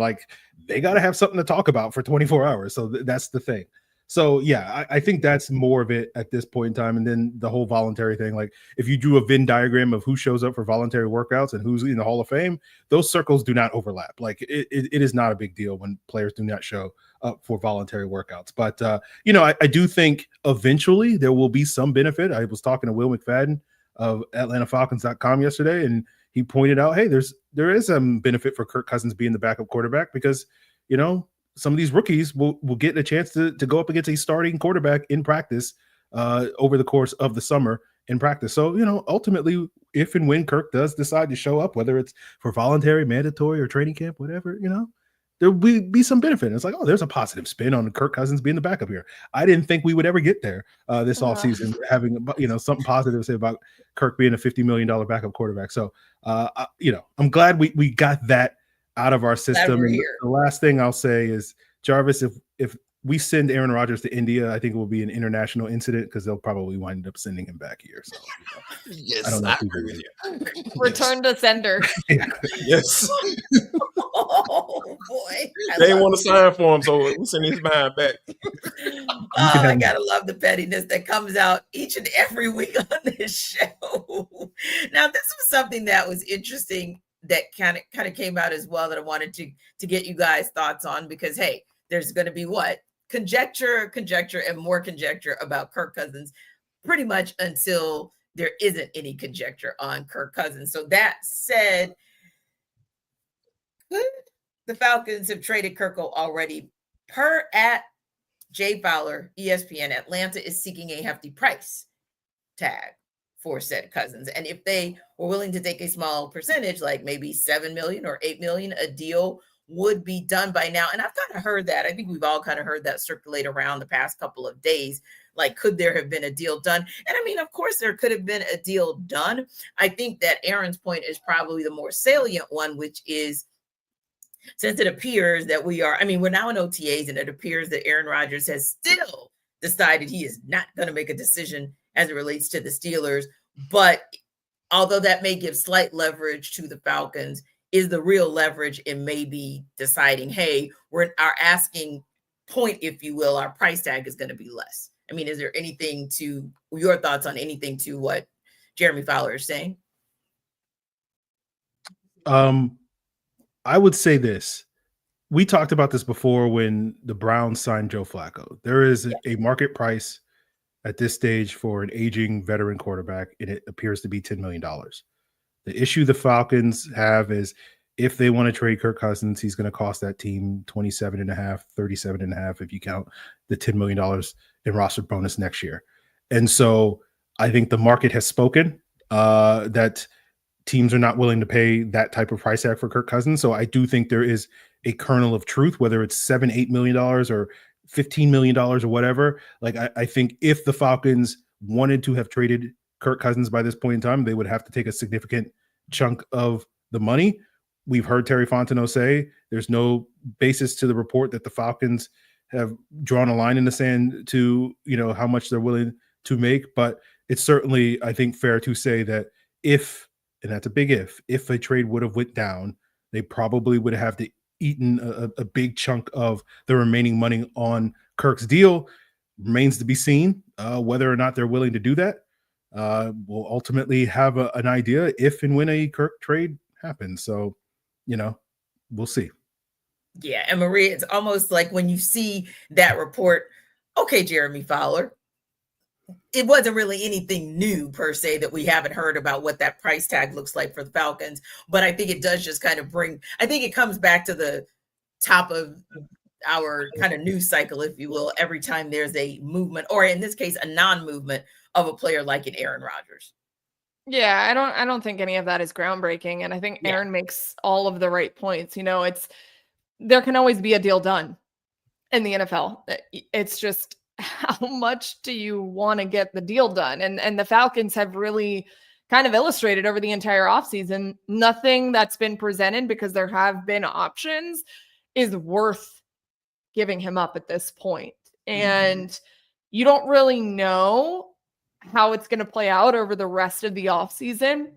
they got to have something to talk about for 24 hours. So that's the thing. So, yeah, I think that's more of it at this point in time. And then the whole voluntary thing, if you drew a Venn diagram of who shows up for voluntary workouts and who's in the Hall of Fame, those circles do not overlap. It is not a big deal when players do not show up for voluntary workouts. But, I do think eventually there will be some benefit. I was talking to Will McFadden of AtlantaFalcons.com yesterday, and he pointed out, hey, there is some benefit for Kirk Cousins being the backup quarterback because, some of these rookies will get a chance to go up against a starting quarterback in practice over the course of the summer in practice. So, ultimately, if and when Kirk does decide to show up, whether it's for voluntary, mandatory, or training camp, whatever, there will be some benefit. It's there's a positive spin on Kirk Cousins being the backup here. I didn't think we would ever get there this offseason, having, something positive to say about Kirk being a $50 million backup quarterback. So, I'm glad we got that out of our system. And the last thing I'll say is, Jarvis, if we send Aaron Rodgers to India, I think it will be an international incident because they'll probably wind up sending him back here. So, yes, I agree with you. Return to sender. Yes. Oh boy. They didn't want to sign for him, so we send his behind back. I gotta love the pettiness that comes out each and every week on this show. Now, this was something that was interesting that kind of came out as well that I wanted to get you guys' thoughts on, because hey, there's going to be conjecture, and more conjecture about Kirk Cousins, pretty much until there isn't any conjecture on Kirk Cousins. So that said, the Falcons have traded Kirk already. Per at Jay Fowler, ESPN, Atlanta is seeking a hefty price tag for said Cousins. And if they were willing to take a small percentage, like maybe 7 million or 8 million, a deal would be done by now. And I've kind of heard that. I think we've all kind of heard that circulate around the past couple of days. Like, could there have been a deal done? And I mean, of course, there could have been a deal done. I think that Aaron's point is probably the more salient one, which is, since it appears that we're now in OTAs, and it appears that Aaron Rodgers has still decided he is not going to make a decision as it relates to the Steelers. But although that may give slight leverage to the Falcons, is the real leverage in maybe deciding, hey, our asking point, if you will, our price tag is going to be less. I mean, is there anything to your thoughts on anything to what Jeremy Fowler is saying? I would say this. We talked about this before when the Browns signed Joe Flacco. There is a market price at this stage for an aging veteran quarterback, and it appears to be $10 million. The issue the Falcons have is, if they want to trade Kirk Cousins, he's going to cost that team $27.5, $37.5 if you count the $10 million in roster bonus next year. And so I think the market has spoken that teams are not willing to pay that type of price tag for Kirk Cousins. So I do think there is a kernel of truth, whether it's $7-8 million or $15 million or whatever. Like, I think if the Falcons wanted to have traded Kirk Cousins by this point in time, they would have to take a significant chunk of the money. We've heard Terry Fontenot say there's no basis to the report that the Falcons have drawn a line in the sand to, how much they're willing to make. But it's certainly, I think, fair to say that if, and that's a big if a trade would have went down, they probably would have to eaten a big chunk of the remaining money on Kirk's deal. Remains to be seen whether or not they're willing to do that. We'll ultimately have an idea if and when a Kirk trade happens. So, we'll see. Yeah. And Maria, it's almost like when you see that report, okay, Jeremy Fowler, it wasn't really anything new per se that we haven't heard about what that price tag looks like for the Falcons. But I think it does just kind of I think it comes back to the top of our kind of news cycle, if you will, every time there's a movement, or in this case, a non-movement of a player like an Aaron Rodgers. Yeah, I don't think any of that is groundbreaking. And I think Aaron makes all of the right points. There can always be a deal done in the NFL. It's just, how much do you want to get the deal done? And the Falcons have really kind of illustrated over the entire offseason, nothing that's been presented, because there have been options, is worth giving him up at this point. And you don't really know how it's going to play out over the rest of the offseason.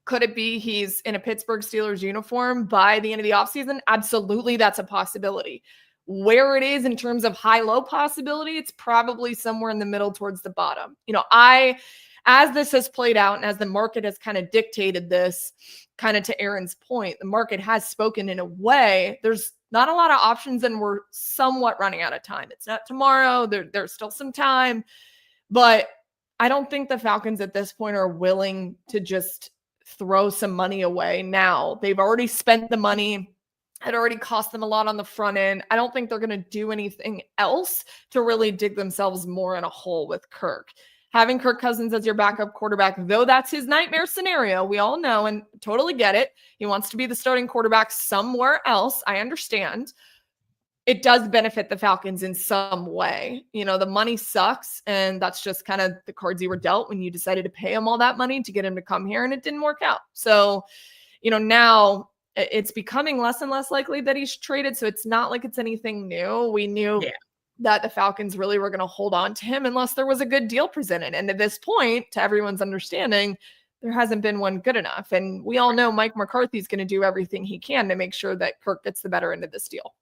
Could it be he's in a Pittsburgh Steelers uniform by the end of the offseason? Absolutely, that's a possibility. Where it is in terms of high-low possibility, it's probably somewhere in the middle towards the bottom. As this has played out and as the market has kind of dictated this, kind of to Aaron's point, the market has spoken in a way. There's not a lot of options, and we're somewhat running out of time. It's not tomorrow. There's still some time. But I don't think the Falcons at this point are willing to just throw some money away now. They've already spent the money. It already cost them a lot on the front end. I don't think they're going to do anything else to really dig themselves more in a hole with Kirk. Having Kirk Cousins as your backup quarterback, though that's his nightmare scenario, we all know and totally get it. He wants to be the starting quarterback somewhere else. I understand. It does benefit the Falcons in some way. The money sucks, and that's just kind of the cards you were dealt when you decided to pay him all that money to get him to come here, and it didn't work out. So, now it's becoming less and less likely that he's traded. So it's not like it's anything new. We knew that the Falcons really were going to hold on to him unless there was a good deal presented. And at this point, to everyone's understanding, there hasn't been one good enough. And we all know Mike McCarthy's going to do everything he can to make sure that Kirk gets the better end of this deal.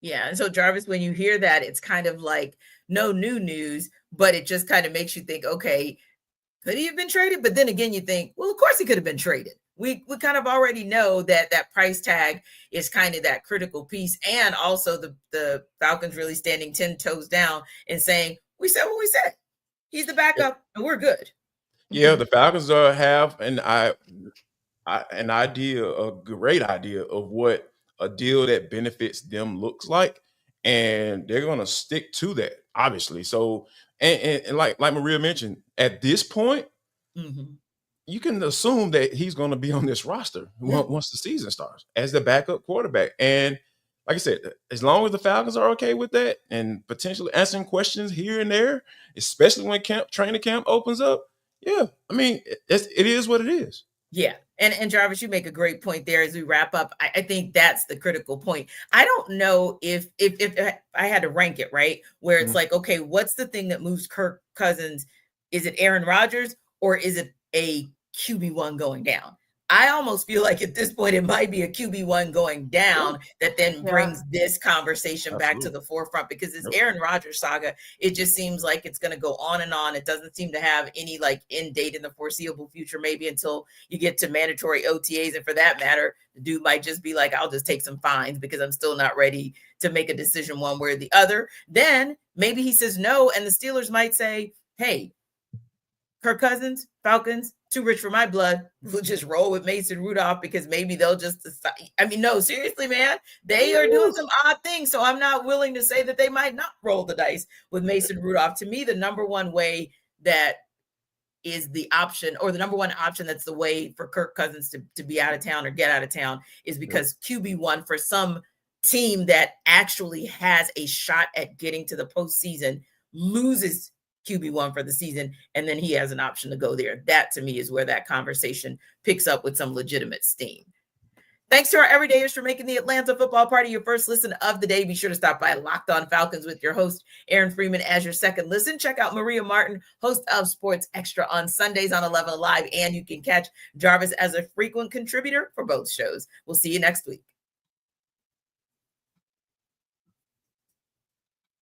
Yeah. And so, Jarvis, when you hear that, it's kind of like no new news, but it just kind of makes you think, okay, could he have been traded? But then again, you think, well, of course he could have been traded. We kind of already know that that price tag is kind of that critical piece. And also the Falcons really standing 10 toes down and saying, we said what we said. He's the backup and we're good. Yeah, the Falcons have an idea, a great idea of what a deal that benefits them looks like, and they're going to stick to that, obviously. So, and like Maria mentioned, at this point, you can assume that he's going to be on this roster once the season starts as the backup quarterback. And like I said, as long as the Falcons are okay with that and potentially answering questions here and there, especially when training camp opens up, yeah, I mean, it is what it is. Yeah. And Jarvis, you make a great point there as we wrap up. I think that's the critical point. I don't know if I had to rank it, right, where it's like, okay, what's the thing that moves Kirk Cousins? Is it Aaron Rodgers or is it a QB1 going down? I almost feel like at this point, it might be a QB1 going down that then brings this conversation back to the forefront, because this Aaron Rodgers saga, it just seems like it's going to go on and on. It doesn't seem to have any like end date in the foreseeable future, maybe until you get to mandatory OTAs. And for that matter, the dude might just be like, I'll just take some fines because I'm still not ready to make a decision one way or the other. Then maybe he says no, and the Steelers might say, hey, Kirk Cousins, Falcons, too rich for my blood. We'll just roll with Mason Rudolph because maybe they'll just decide. I mean, no, seriously, man, they are doing some odd things. So I'm not willing to say that they might not roll the dice with Mason Rudolph. To me, the number one way that is the option, or the number one option that's the way for Kirk Cousins to be out of town or get out of town, is because QB1 for some team that actually has a shot at getting to the postseason loses QB1 for the season, and then he has an option to go there. That to me is where that conversation picks up with some legitimate steam. Thanks to our everydayers for making the Atlanta Football Party your first listen of the day. Be sure to stop by Locked On Falcons with your host, Aaron Freeman, as your second listen. Check out Maria Martin, host of Sports Extra on Sundays on 11 Live, and you can catch Jarvis as a frequent contributor for both shows. We'll see you next week.